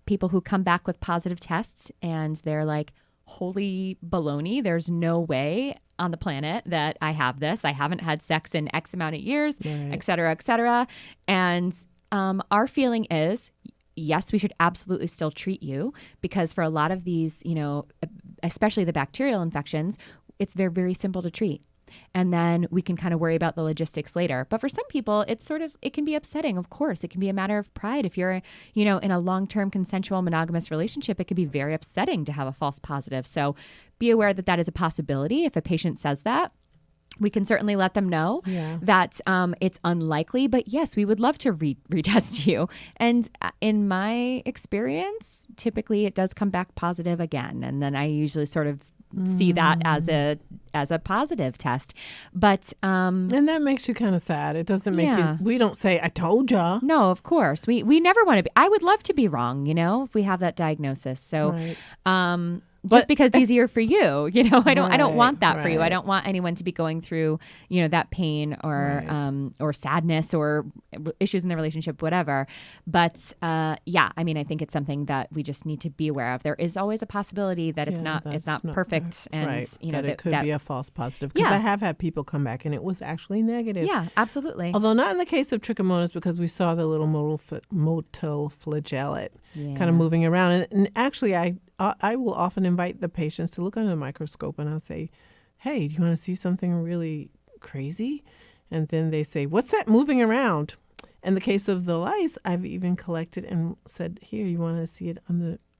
people who come back with positive tests, and they're like, holy baloney, there's no way on the planet that I have this. I haven't had sex in X amount of years, Right. et cetera, et cetera. And our feeling is, yes, we should absolutely still treat you, because for a lot of these, especially the bacterial infections, it's very, very simple to treat. And then we can kind of worry about the logistics later. But for some people, it can be upsetting. Of course, it can be a matter of pride. If you're, in a long-term consensual monogamous relationship, it can be very upsetting to have a false positive. So be aware that that is a possibility. If a patient says that, we can certainly let them know that it's unlikely. But yes, we would love to retest you. And in my experience, typically it does come back positive again. And then I usually sort of see that as a positive test. But and that makes you kind of sad. It doesn't make you, we don't say, I told ya. No, of course. We never want to be. I would love to be wrong, if we have that diagnosis. So Right. just because it's easier for you, I don't want that for you. I Right. don't want anyone to be going through, that pain or or sadness or issues in the relationship, whatever. But I think it's something that we just need to be aware of. There is always a possibility that it's not perfect, and right. that it could be a false positive. Because I have had people come back and it was actually negative. Yeah, absolutely. Although not in the case of trichomonas, because we saw the little motile flagellate kind of moving around. And actually, I will often invite the patients to look under the microscope, and I'll say, hey, do you want to see something really crazy? And then they say, what's that moving around? In the case of the lice, I've even collected and said, here, you want to see it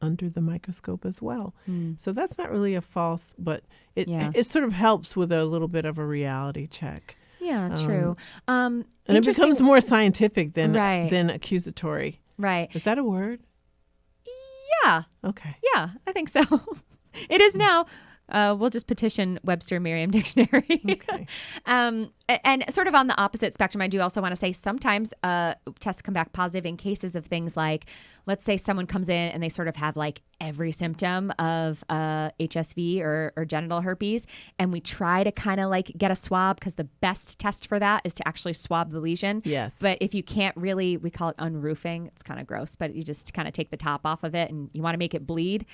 under the microscope as well. So that's not really a false, but Yeah. it sort of helps with a little bit of a reality check. Yeah, true. And it becomes more scientific than Right. accusatory. Right. Is that a word? Yeah. Okay. Yeah, I think so. It is now. We'll just petition Webster Merriam Dictionary. Okay. And sort of on the opposite spectrum, I do also want to say sometimes tests come back positive in cases of things like, let's say someone comes in and they sort of have like every symptom of HSV or genital herpes, and we try to kind of like get a swab because the best test for that is to actually swab the lesion. Yes. But if you can't really, we call it unroofing. It's kind of gross, but you just kind of take the top off of it and you want to make it bleed.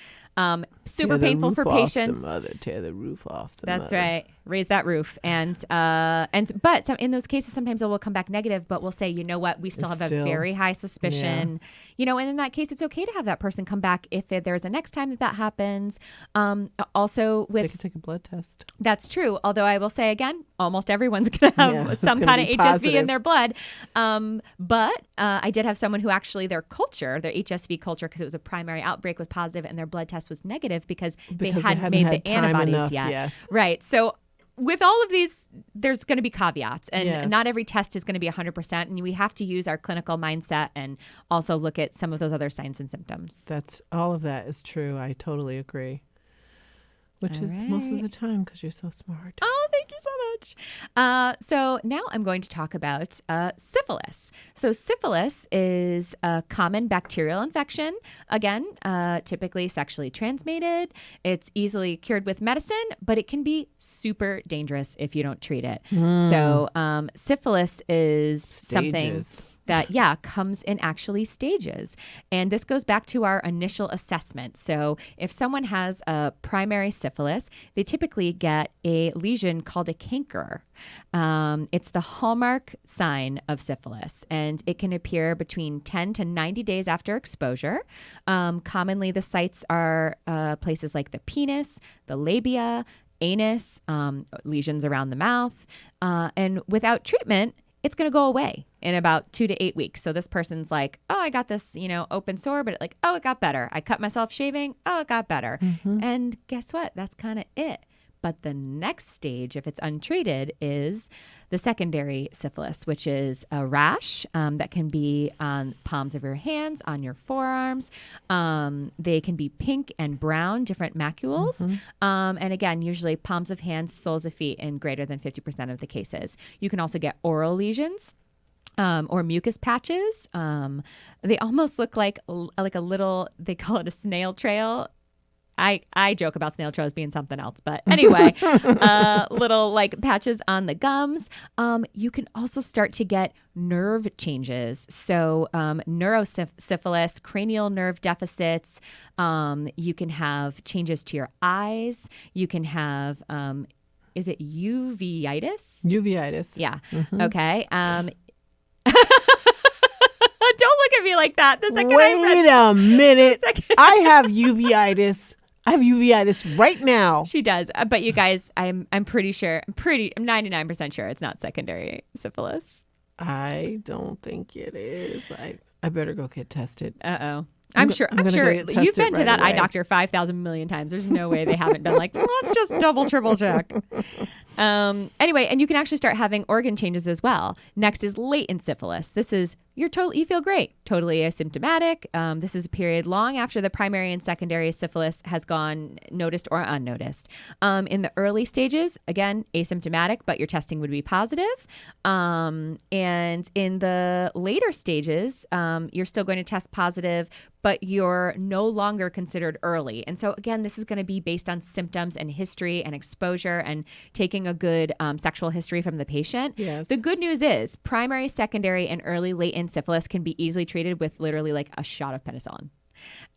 Super painful for patients. Tear the roof off the That's mother. right. Raise that roof. But in those cases, sometimes it will come back negative, but we'll say, you know what, we still have a very high suspicion, and in that case, it's okay to have that person come back if there's a next time that happens. Also with, They can take a blood test. that's true. Although I will say again, almost everyone's going to have it's some gonna kind of be HSV positive. in their blood. But I did have someone who actually their HSV culture, because it was a primary outbreak, was positive and their blood test was negative because they hadn't made had the time antibodies enough, yet. yes. Right. So with all of these, there's going to be caveats, and Yes. not every test is going to be 100%. And we have to use our clinical mindset and also look at some of those other signs and symptoms. That's all of that is true. I totally agree. Which All is most of right. the time because you're so smart. Oh, thank you so much. So now I'm going to talk about syphilis. So syphilis is a common bacterial infection. Again, typically sexually transmitted. It's easily cured with medicine, but it can be super dangerous if you don't treat it. So syphilis is something Stages. that comes in actually stages. And this goes back to our initial assessment. So if someone has a primary syphilis, they typically get a lesion called a canker. It's the hallmark sign of syphilis, and it can appear between 10 to 90 days after exposure. Commonly, the sites are places like the penis, the labia, anus, lesions around the mouth. And without treatment, it's going to go away in about 2 to 8 weeks. So this person's like, oh, I got this, open sore, but it got better. I cut myself shaving. Oh, it got better. And guess what? That's kind of it. But the next stage, if it's untreated, is the secondary syphilis, which is a rash that can be on palms of your hands, on your forearms. They can be pink and brown, different macules. And again, usually palms of hands, soles of feet in greater than 50% of the cases. You can also get oral lesions. Or mucus patches. They almost look like a little, they call it a snail trail. I joke about snail trails being something else, but anyway, little like patches on the gums. You can also start to get nerve changes. So neurosyphilis, cranial nerve deficits. You can have changes to your eyes. You can have, is it uveitis? Uveitis. Yeah. Okay. Don't look at me like that. The second Wait a minute. I have uveitis. I have uveitis right now. She does, but you guys, I'm pretty sure. I'm 99% sure it's not secondary syphilis. I don't think it is. I better go get tested. I'm sure gonna go get you've tested been to right that eye away. doctor 5,000 million times. There's no way they haven't done like, let's just double, triple check. Anyway, and you can actually start having organ changes as well. Next is latent syphilis. This is you feel great, totally asymptomatic. This is a period long after the primary and secondary syphilis has gone noticed or unnoticed. In the early stages, again, asymptomatic, but your testing would be positive. And in the later stages, you're still going to test positive, but you're no longer considered early. And so again, this is going to be based on symptoms and history and exposure and taking a good sexual history from the patient. Yes. The good news is primary, secondary, and early latent syphilis can be easily treated with literally like a shot of penicillin.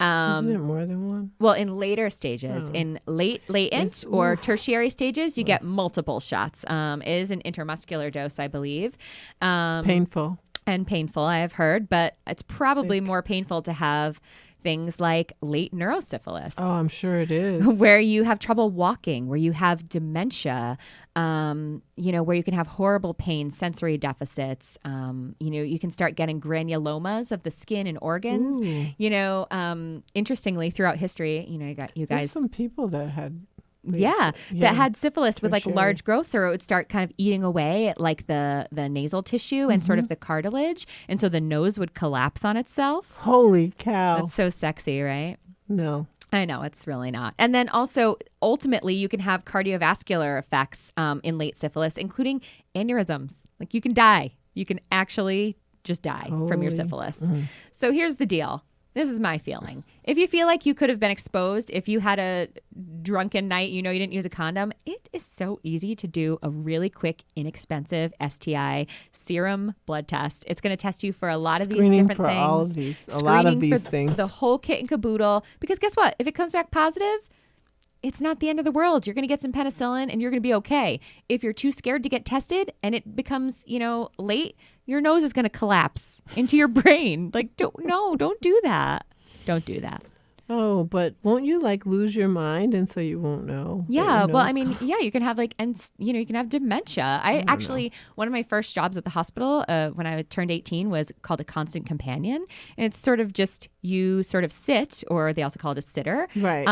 Isn't it more than one? Well, in later stages, in latent or tertiary stages, you get multiple shots. It is an intramuscular dose, I believe. Painful. And painful, I have heard, but it's probably more painful to have things like late neurosyphilis. Oh, I'm sure it is. Where you have trouble walking, where you have dementia, where you can have horrible pain, sensory deficits. You can start getting granulomas of the skin and organs. Ooh. Interestingly, throughout history, you There's guys. some people that had. That had syphilis with like sure. large growths, or it would start kind of eating away at like the nasal tissue and sort of the cartilage. And so the nose would collapse on itself. Holy cow. That's so sexy, right? No. I know, it's really not. And then also, ultimately, you can have cardiovascular effects in late syphilis, including aneurysms. Like you can die. You can actually just die from your syphilis. So here's the deal. This is my feeling. If you feel like you could have been exposed, if you had a drunken night, you didn't use a condom, it is so easy to do a really quick, inexpensive STI serum blood test. It's going to test you for a lot of these different for things. All of these, a lot of these things. The whole kit and caboodle. Because guess what? If it comes back positive, it's not the end of the world. You're going to get some penicillin and you're going to be okay. If you're too scared to get tested and it becomes, late, your nose is going to collapse into your brain. Like, don't do that. Don't do that. Oh, but won't you lose your mind and so you won't know? Yeah. Well, I mean, you can have you can have dementia. I actually, one of my first jobs at the hospital when I turned 18 was called a constant companion. And it's sort of just you sort of sit, or they also call it a sitter. Right.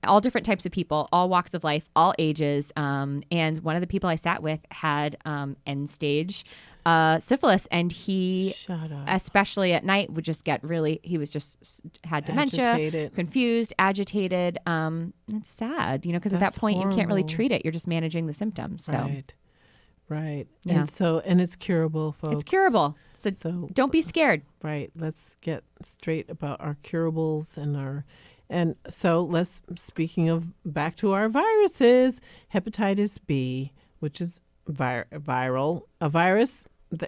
All different types of people, all walks of life, all ages. And one of the people I sat with had end stage syphilis, and he, especially at night, would just get he was just had dementia, agitated. Confused, agitated. It's sad, because at that point you can't really treat it. You're just managing the symptoms. So. Right. Yeah. And it's curable, folks. It's curable. So don't be scared. Right. Let's get straight about our curables and so speaking of back to our viruses, hepatitis B, which is viral, a virus.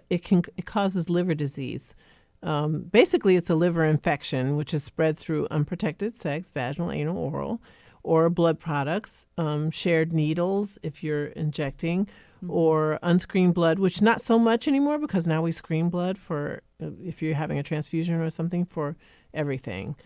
It causes liver disease. Basically, it's a liver infection, which is spread through unprotected sex, vaginal, anal, oral, or blood products, shared needles if you're injecting, or unscreened blood, which not so much anymore because now we screen blood for if you're having a transfusion or something for everything,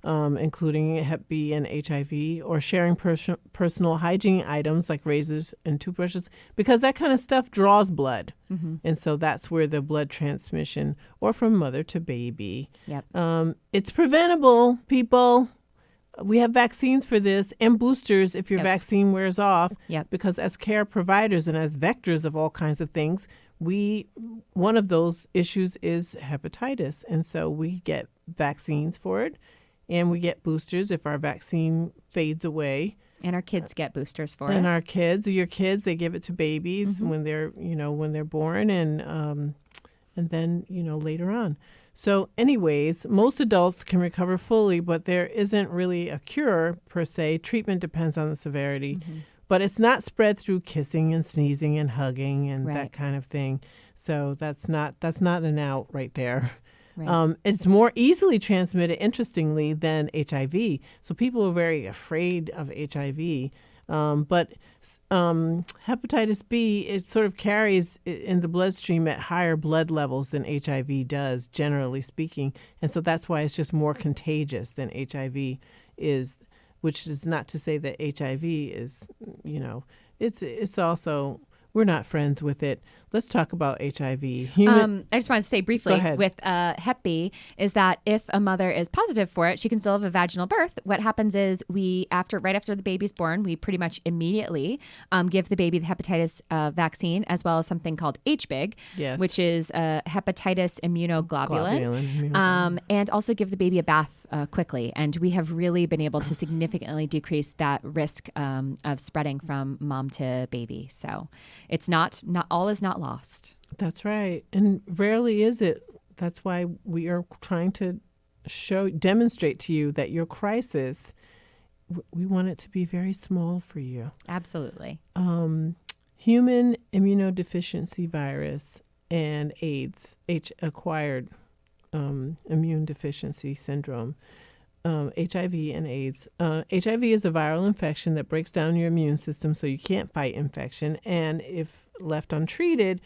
including Hep B and HIV, or sharing personal hygiene items like razors and toothbrushes, because that kind of stuff draws blood. And so that's where the blood transmission, or from mother to baby. Yep. It's preventable, people. We have vaccines for this and boosters if your vaccine wears off. Because as care providers and as vectors of all kinds of things, one of those issues is hepatitis. And so we get vaccines for it, and we get boosters if our vaccine fades away. And our kids get boosters for it. And your kids, they give it to babies when they're born, and then later on. So anyways, most adults can recover fully, but there isn't really a cure per se. Treatment depends on the severity, but it's not spread through kissing and sneezing and hugging and that kind of thing. So that's not an out right there. Right. It's more easily transmitted, interestingly, than HIV. So people are very afraid of HIV. But hepatitis B, it sort of carries in the bloodstream at higher blood levels than HIV does, generally speaking. And so that's why it's just more contagious than HIV is, which is not to say that HIV is, it's also, we're not friends with it. Let's talk about HIV. I just wanted to say briefly with Hep B is that if a mother is positive for it, she can still have a vaginal birth. What happens is right after the baby's born, we pretty much immediately give the baby the hepatitis vaccine, as well as something called HBIG, which is hepatitis immunoglobulin. And also give the baby a bath quickly. And we have really been able to significantly decrease that risk of spreading from mom to baby. So it's not all is not lost. That's right. And rarely is it. That's why we are trying to demonstrate to you that your crisis, we want it to be very small for you. Absolutely. Human immunodeficiency virus and AIDS, acquired immune deficiency syndrome, HIV and AIDS. HIV is a viral infection that breaks down your immune system so you can't fight infection. And if left untreated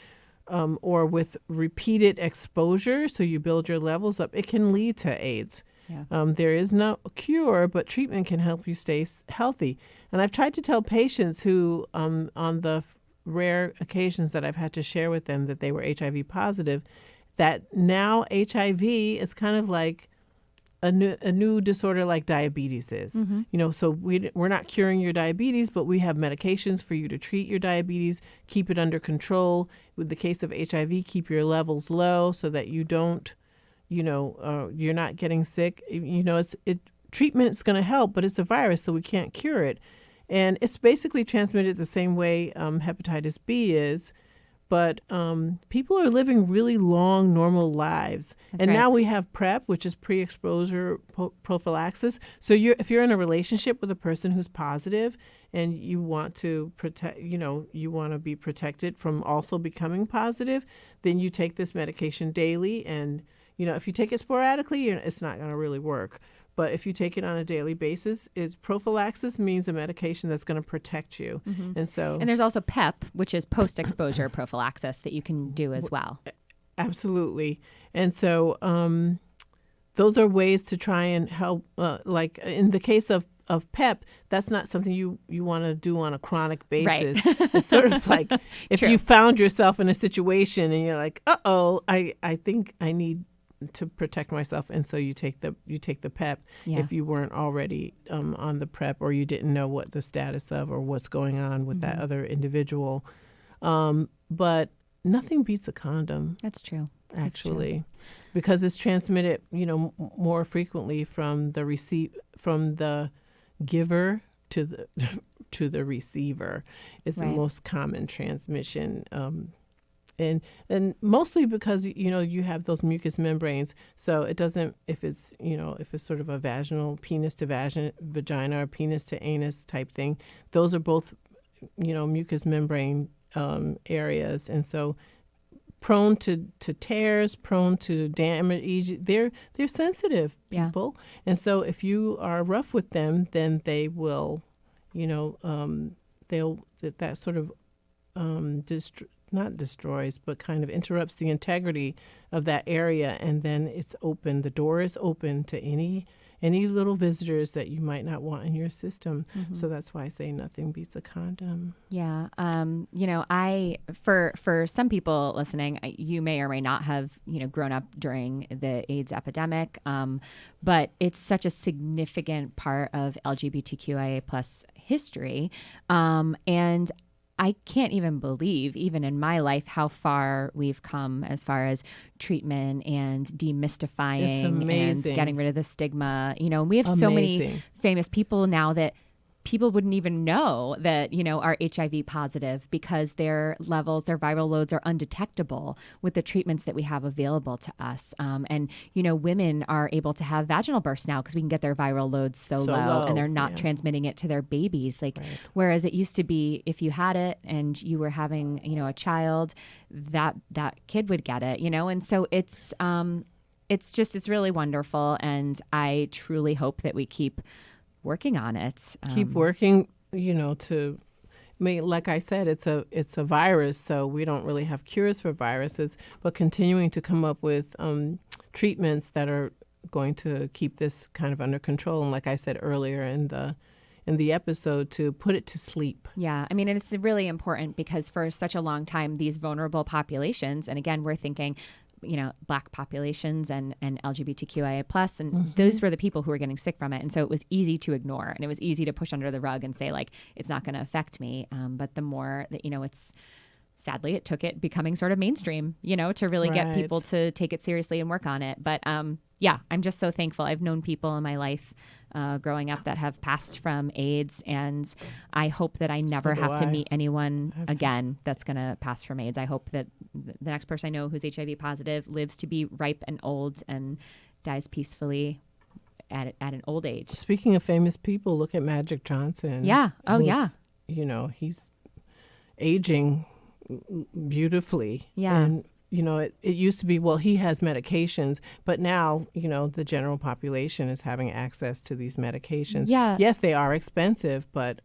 or with repeated exposure, so you build your levels up, it can lead to AIDS. Yeah. There is no cure, but treatment can help you stay healthy. And I've tried to tell patients who, on the rare occasions that I've had to share with them that they were HIV positive, that now HIV is kind of like a new disorder like diabetes is. So we're not curing your diabetes, but we have medications for you to treat your diabetes, keep it under control. With the case of HIV, keep your levels low so that you don't, you're not getting sick. Treatment is going to help, but it's a virus, so we can't cure it. And it's basically transmitted the same way hepatitis B is. But people are living really long, normal lives. That's and right. now we have PrEP, which is pre-exposure prophylaxis. So if you're in a relationship with a person who's positive and you want to protect, you want to be protected from also becoming positive, then you take this medication daily. And, if you take it sporadically, it's not going to really work. But if you take it on a daily basis, prophylaxis means a medication that's going to protect you. And there's also PEP, which is post-exposure prophylaxis that you can do as well. Absolutely. And so those are ways to try and help. Like in the case of PEP, that's not something you want to do on a chronic basis. Right. It's sort of like if True. You found yourself in a situation and you're like, I think I need to protect myself, and so you take the PEP if you weren't already on the PrEP or you didn't know what the status of or what's going on with that other individual. But nothing beats a condom. That's true. Actually, because it's transmitted, more frequently from the giver to the receiver. It's the most common transmission. And mostly because you have those mucous membranes, so it doesn't, if it's sort of a vaginal penis to vagina or penis to anus type thing, those are both mucous membrane areas, and so prone to tears, prone to damage. They're sensitive people, and so if you are rough with them, then they will, that sort of not destroys, but kind of interrupts the integrity of that area, and then it's open. The door is open to any little visitors that you might not want in your system. So that's why I say nothing beats a condom. Yeah. For some people listening, you may or may not have, grown up during the AIDS epidemic. But it's such a significant part of LGBTQIA plus history. And I can't even believe, even in my life, how far we've come as far as treatment and demystifying and getting rid of the stigma. We have so many famous people now that people wouldn't even know that, are HIV positive because their viral loads are undetectable with the treatments that we have available to us. And women are able to have vaginal births now because we can get their viral loads so low and they're not transmitting it to their babies. Whereas it used to be if you had it and you were having, a child, that kid would get it, and so it's really wonderful. And I truly hope that we keep working on it. Keep working, like I said, it's a virus, so we don't really have cures for viruses, but continuing to come up with treatments that are going to keep this kind of under control. And like I said earlier in the episode, to put it to sleep. Yeah. I mean, and it's really important because for such a long time, these vulnerable populations, and again, we're thinking Black populations and LGBTQIA plus, and those were the people who were getting sick from it. And so it was easy to ignore, and it was easy to push under the rug and say, it's not going to affect me. But the more that, sadly, it took it becoming sort of mainstream, to really get people to take it seriously and work on it. But I'm just so thankful. I've known people in my life growing up that have passed from AIDS, and I hope that I never have to meet anyone again that's going to pass from AIDS. I hope that the next person I know who's HIV positive lives to be ripe and old and dies peacefully at an old age. Speaking of famous people, look at Magic Johnson. Yeah. Oh, yeah. He's aging beautifully. Yeah. And it used to be, he has medications, but now, the general population is having access to these medications. Yeah. Yes, they are expensive, but,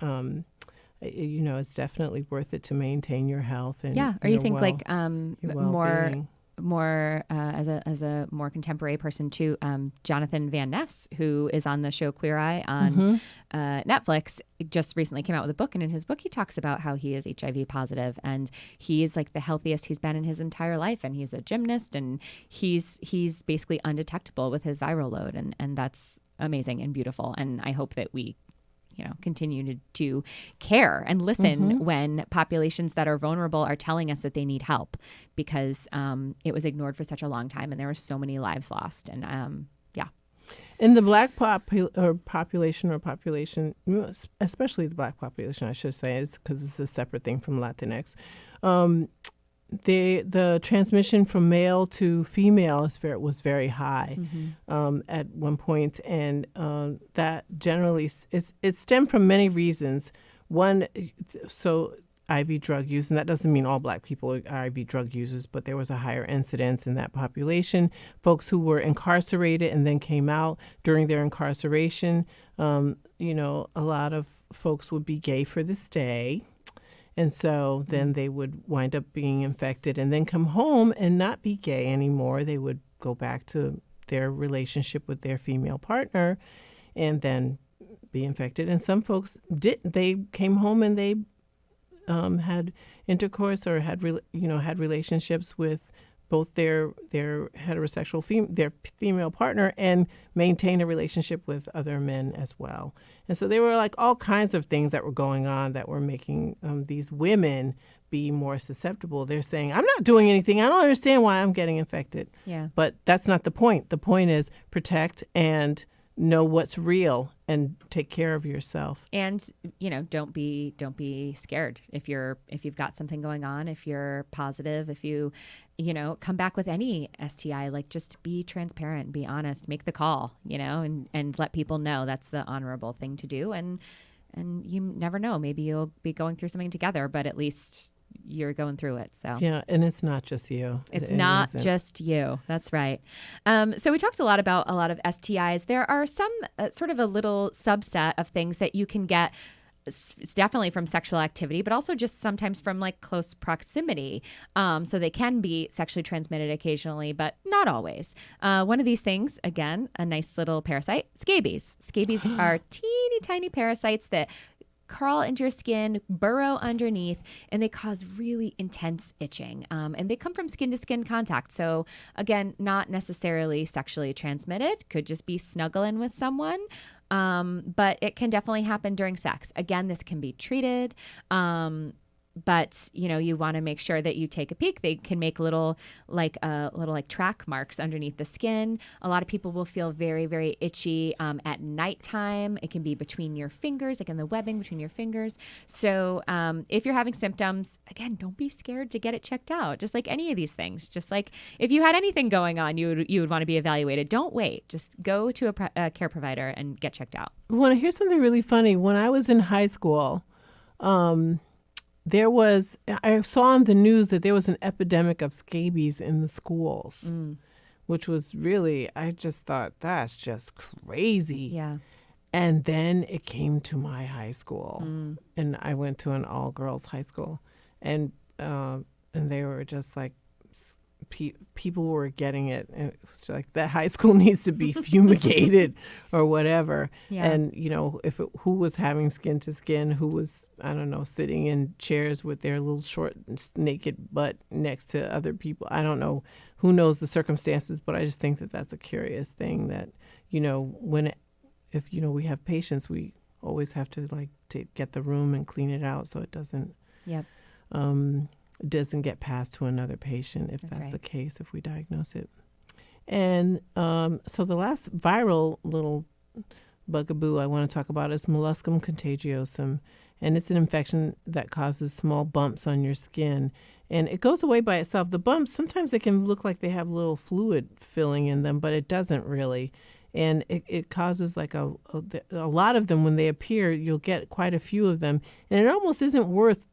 it's definitely worth it to maintain your health. And or you think more as a more contemporary person too, Jonathan Van Ness, who is on the show Queer Eye on Netflix, just recently came out with a book, and in his book he talks about how he is HIV positive, and he is like the healthiest he's been in his entire life, and he's a gymnast, and he's basically undetectable with his viral load, and that's amazing and beautiful. And I hope that we continue to care and listen when populations that are vulnerable are telling us that they need help, because it was ignored for such a long time, and there were so many lives lost. And in the Black population, especially the Black population, I should say, because it's a separate thing from Latinx. The transmission from male to female was very high at one point, and that generally it stemmed from many reasons. One, so IV drug use, and that doesn't mean all Black people are IV drug users, but there was a higher incidence in that population. Folks who were incarcerated and then came out during their incarceration, a lot of folks would be gay for the stay. And so then they would wind up being infected and then come home and not be gay anymore. They would go back to their relationship with their female partner and then be infected. And some folks didn't. They came home and they had intercourse or had relationships with both their heterosexual their female partner, and maintain a relationship with other men as well. And so there were like all kinds of things that were going on that were making these women be more susceptible. They're saying, I'm not doing anything. I don't understand why I'm getting infected. Yeah. But that's not the point. The point is protect and know what's real and take care of yourself. And don't be scared if you've got something going on, if you're positive, if you come back with any STI, like just be transparent, be honest, make the call, and let people know. That's the honorable thing to do. And you never know, maybe you'll be going through something together, but at least you're going through it. So yeah, and it's not just you. It's not just you. That's right. So we talked a lot about a lot of STIs. There are some sort of a little subset of things that you can get. It's definitely from sexual activity, but also just sometimes from like close proximity. So they can be sexually transmitted occasionally, but not always. One of these things, again, a nice little parasite, scabies. Scabies are teeny tiny parasites that crawl into your skin, burrow underneath, and they cause really intense itching. And they come from skin-to-skin contact. So again, not necessarily sexually transmitted. Could just be snuggling with someone. But it can definitely happen during sex. Again, this can be treated. But you want to make sure that you take a peek. They can make little track marks underneath the skin. A lot of people will feel very, very itchy at nighttime. It can be between your fingers, like in the webbing between your fingers. So if you're having symptoms, again, don't be scared to get it checked out. Just like any of these things. Just like if you had anything going on, you would want to be evaluated. Don't wait. Just go to a care provider and get checked out. Well, here's something really funny. When I was in high school, I saw on the news that there was an epidemic of scabies in the schools, which was really, I just thought, that's just crazy. Yeah. And then it came to my high school, and I went to an all-girls high school, and they were just like, people were getting it, and it was like that high school needs to be fumigated or whatever. Yeah. And who was having skin to skin, who was, I don't know, sitting in chairs with their little short naked butt next to other people. I don't know, who knows the circumstances, but I just think that that's a curious thing that if we have patients, we always have to get the room and clean it out so it doesn't doesn't get passed to another patient if that's right. the case, if we diagnose it. And so the last viral little bugaboo I want to talk about is molluscum contagiosum. And it's an infection that causes small bumps on your skin. And it goes away by itself. The bumps, sometimes they can look like they have little fluid filling in them, but it doesn't really. And it causes like a lot of them when they appear, you'll get quite a few of them. And it almost isn't worth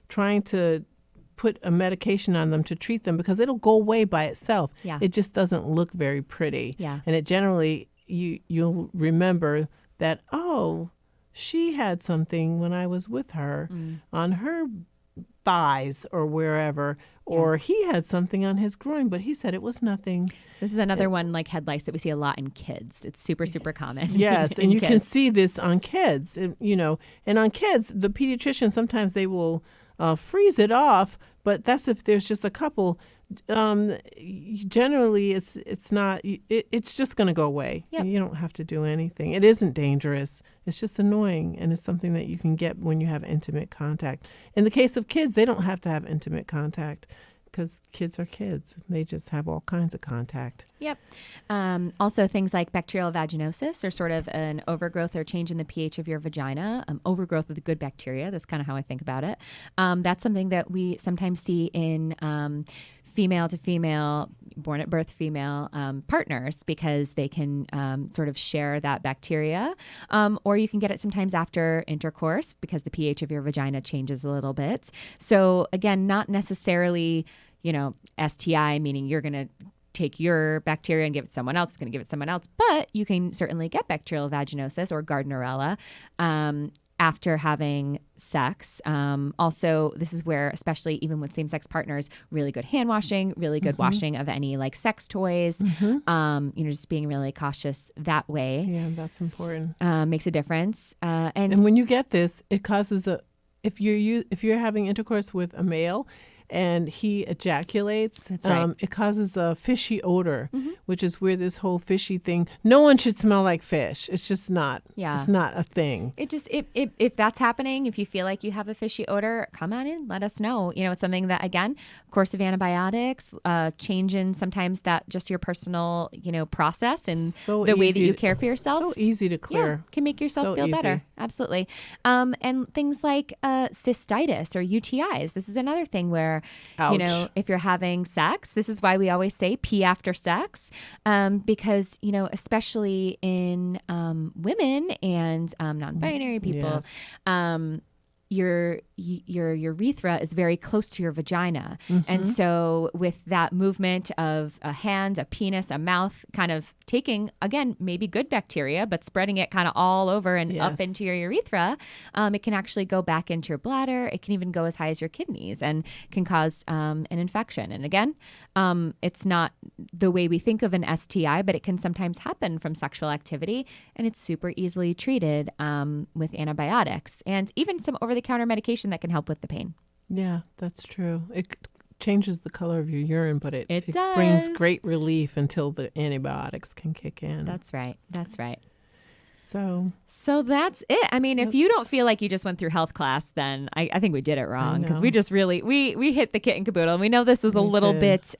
trying to put a medication on them to treat them because it'll go away by itself. Yeah. It just doesn't look very pretty. Yeah. And it generally, you'll remember that, oh, she had something when I was with her on her thighs or wherever, or he had something on his groin, but he said it was nothing. This is another one like head lice that we see a lot in kids. It's super, super common. Yes, in and you kids. can see this on kids, and on kids, the pediatrician, sometimes they will freeze it off, but that's if there's just a couple. Generally, it's not. It's just going to go away. Yep. You don't have to do anything. It isn't dangerous. It's just annoying, and it's something that you can get when you have intimate contact. In the case of kids, they don't have to have intimate contact because kids are kids. They just have all kinds of contact. Yep. Also, things like bacterial vaginosis, or sort of an overgrowth or change in the pH of your vagina, overgrowth of the good bacteria. That's kind of how I think about it. That's something that we sometimes see in female to female, born at birth female partners, because they can sort of share that bacteria. Or you can get it sometimes after intercourse because the pH of your vagina changes a little bit. So again, not necessarily, STI, meaning you're going to take your bacteria and give it to someone else, is going to give it to someone else, but you can certainly get bacterial vaginosis or Gardnerella after having sex. Also, this is where, especially even with same-sex partners, really good hand washing, really good washing of any like sex toys, just being really cautious that way. Yeah, that's important. Makes a difference. And when you get this, it causes if you're having intercourse with a male and he ejaculates, That's right. It causes a fishy odor, which is where this whole fishy thing. No one should smell like fish. It's just not. Yeah. It's not a thing. It just if that's happening, if you feel like you have a fishy odor, come on in, let us know. It's something that, again, course of antibiotics, change in sometimes that just your personal process and the way that you care for yourself. So easy to clear. Can make yourself So feel easy. better. Absolutely. And things like cystitis or UTIs. This is another thing where Ouch. if you're having sex, this is why we always say pee after sex, because especially in women and non-binary people, Yes. your urethra is very close to your vagina. And so with that movement of a hand, a penis, a mouth, kind of taking, again, maybe good bacteria, but spreading it kind of all over and up Yes. into your urethra, it can actually go back into your bladder. It can even go as high as your kidneys and can cause an infection. And again, it's not the way we think of an STI, but it can sometimes happen from sexual activity, and it's super easily treated with antibiotics and even some over-the-counter medication that can help with the pain. Yeah, that's true. It changes the color of your urine, but it does. brings great relief until the antibiotics can kick in. That's right. That's right. So that's it. I mean, if you don't feel like you just went through health class, then I think we did it wrong, because we just really we hit the kit and caboodle. And we know this was a little bit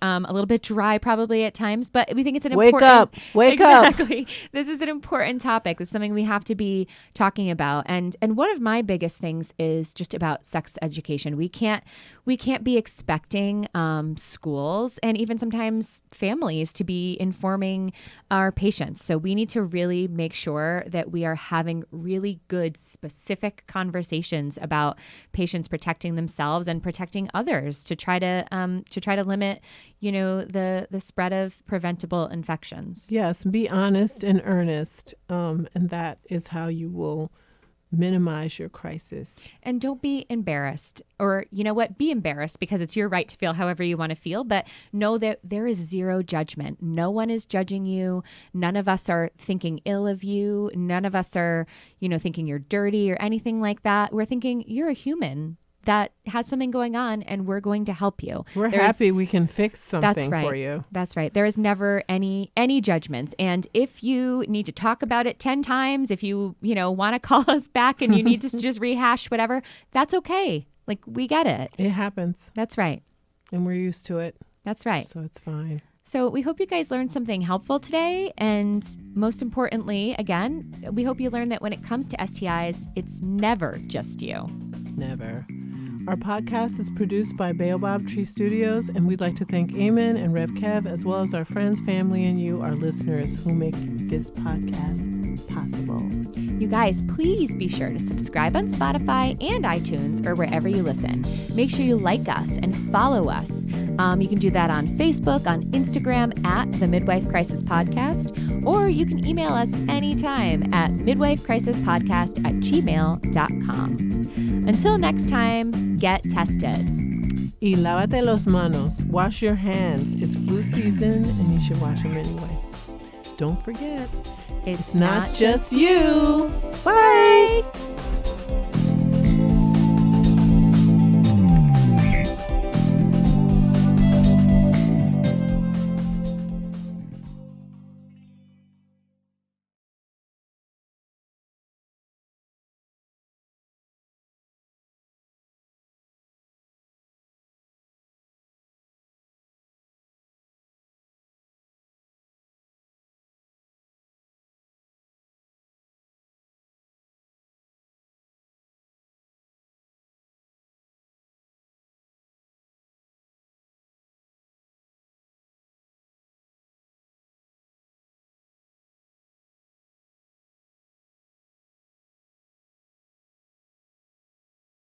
dry probably at times, but we think it's an important. Wake up. Exactly. This is an important topic. It's something we have to be talking about. And one of my biggest things is just about sex education. We can't be expecting schools and even sometimes families to be informing our patients. So we need to really make sure that we are having really good, specific conversations about patients protecting themselves and protecting others to try to limit, the spread of preventable infections. Yes, be honest and earnest, and that is how you will minimize your crisis. And don't be embarrassed, or be embarrassed, because it's your right to feel however you want to feel, but know that there is zero judgment. No one is judging you. None of us are thinking ill of you. None of us are, thinking you're dirty or anything like that. We're thinking you're a human that has something going on, and we're going to help you. We're happy we can fix something for you. That's right. There is never any judgments. And if you need to talk about it 10 times, if you, want to call us back and you need to just rehash whatever, that's okay. Like, we get it. It happens. That's right. And we're used to it. That's right. So it's fine. So we hope you guys learned something helpful today. And most importantly, again, we hope you learned that when it comes to STIs, it's never just you. Never. Our podcast is produced by Baobab Tree Studios, and we'd like to thank Eamon and Rev Kev, as well as our friends, family, and you, our listeners, who make this podcast possible. You guys, please be sure to subscribe on Spotify and iTunes or wherever you listen. Make sure you like us and follow us. You can do that on Facebook, on Instagram at the Midwife Crisis Podcast, or you can email us anytime at midwifecrisispodcast@gmail.com. Until next time, get tested. Y lávate los manos. Wash your hands. It's flu season and you should wash them anyway. Don't forget, it's not just you. Bye.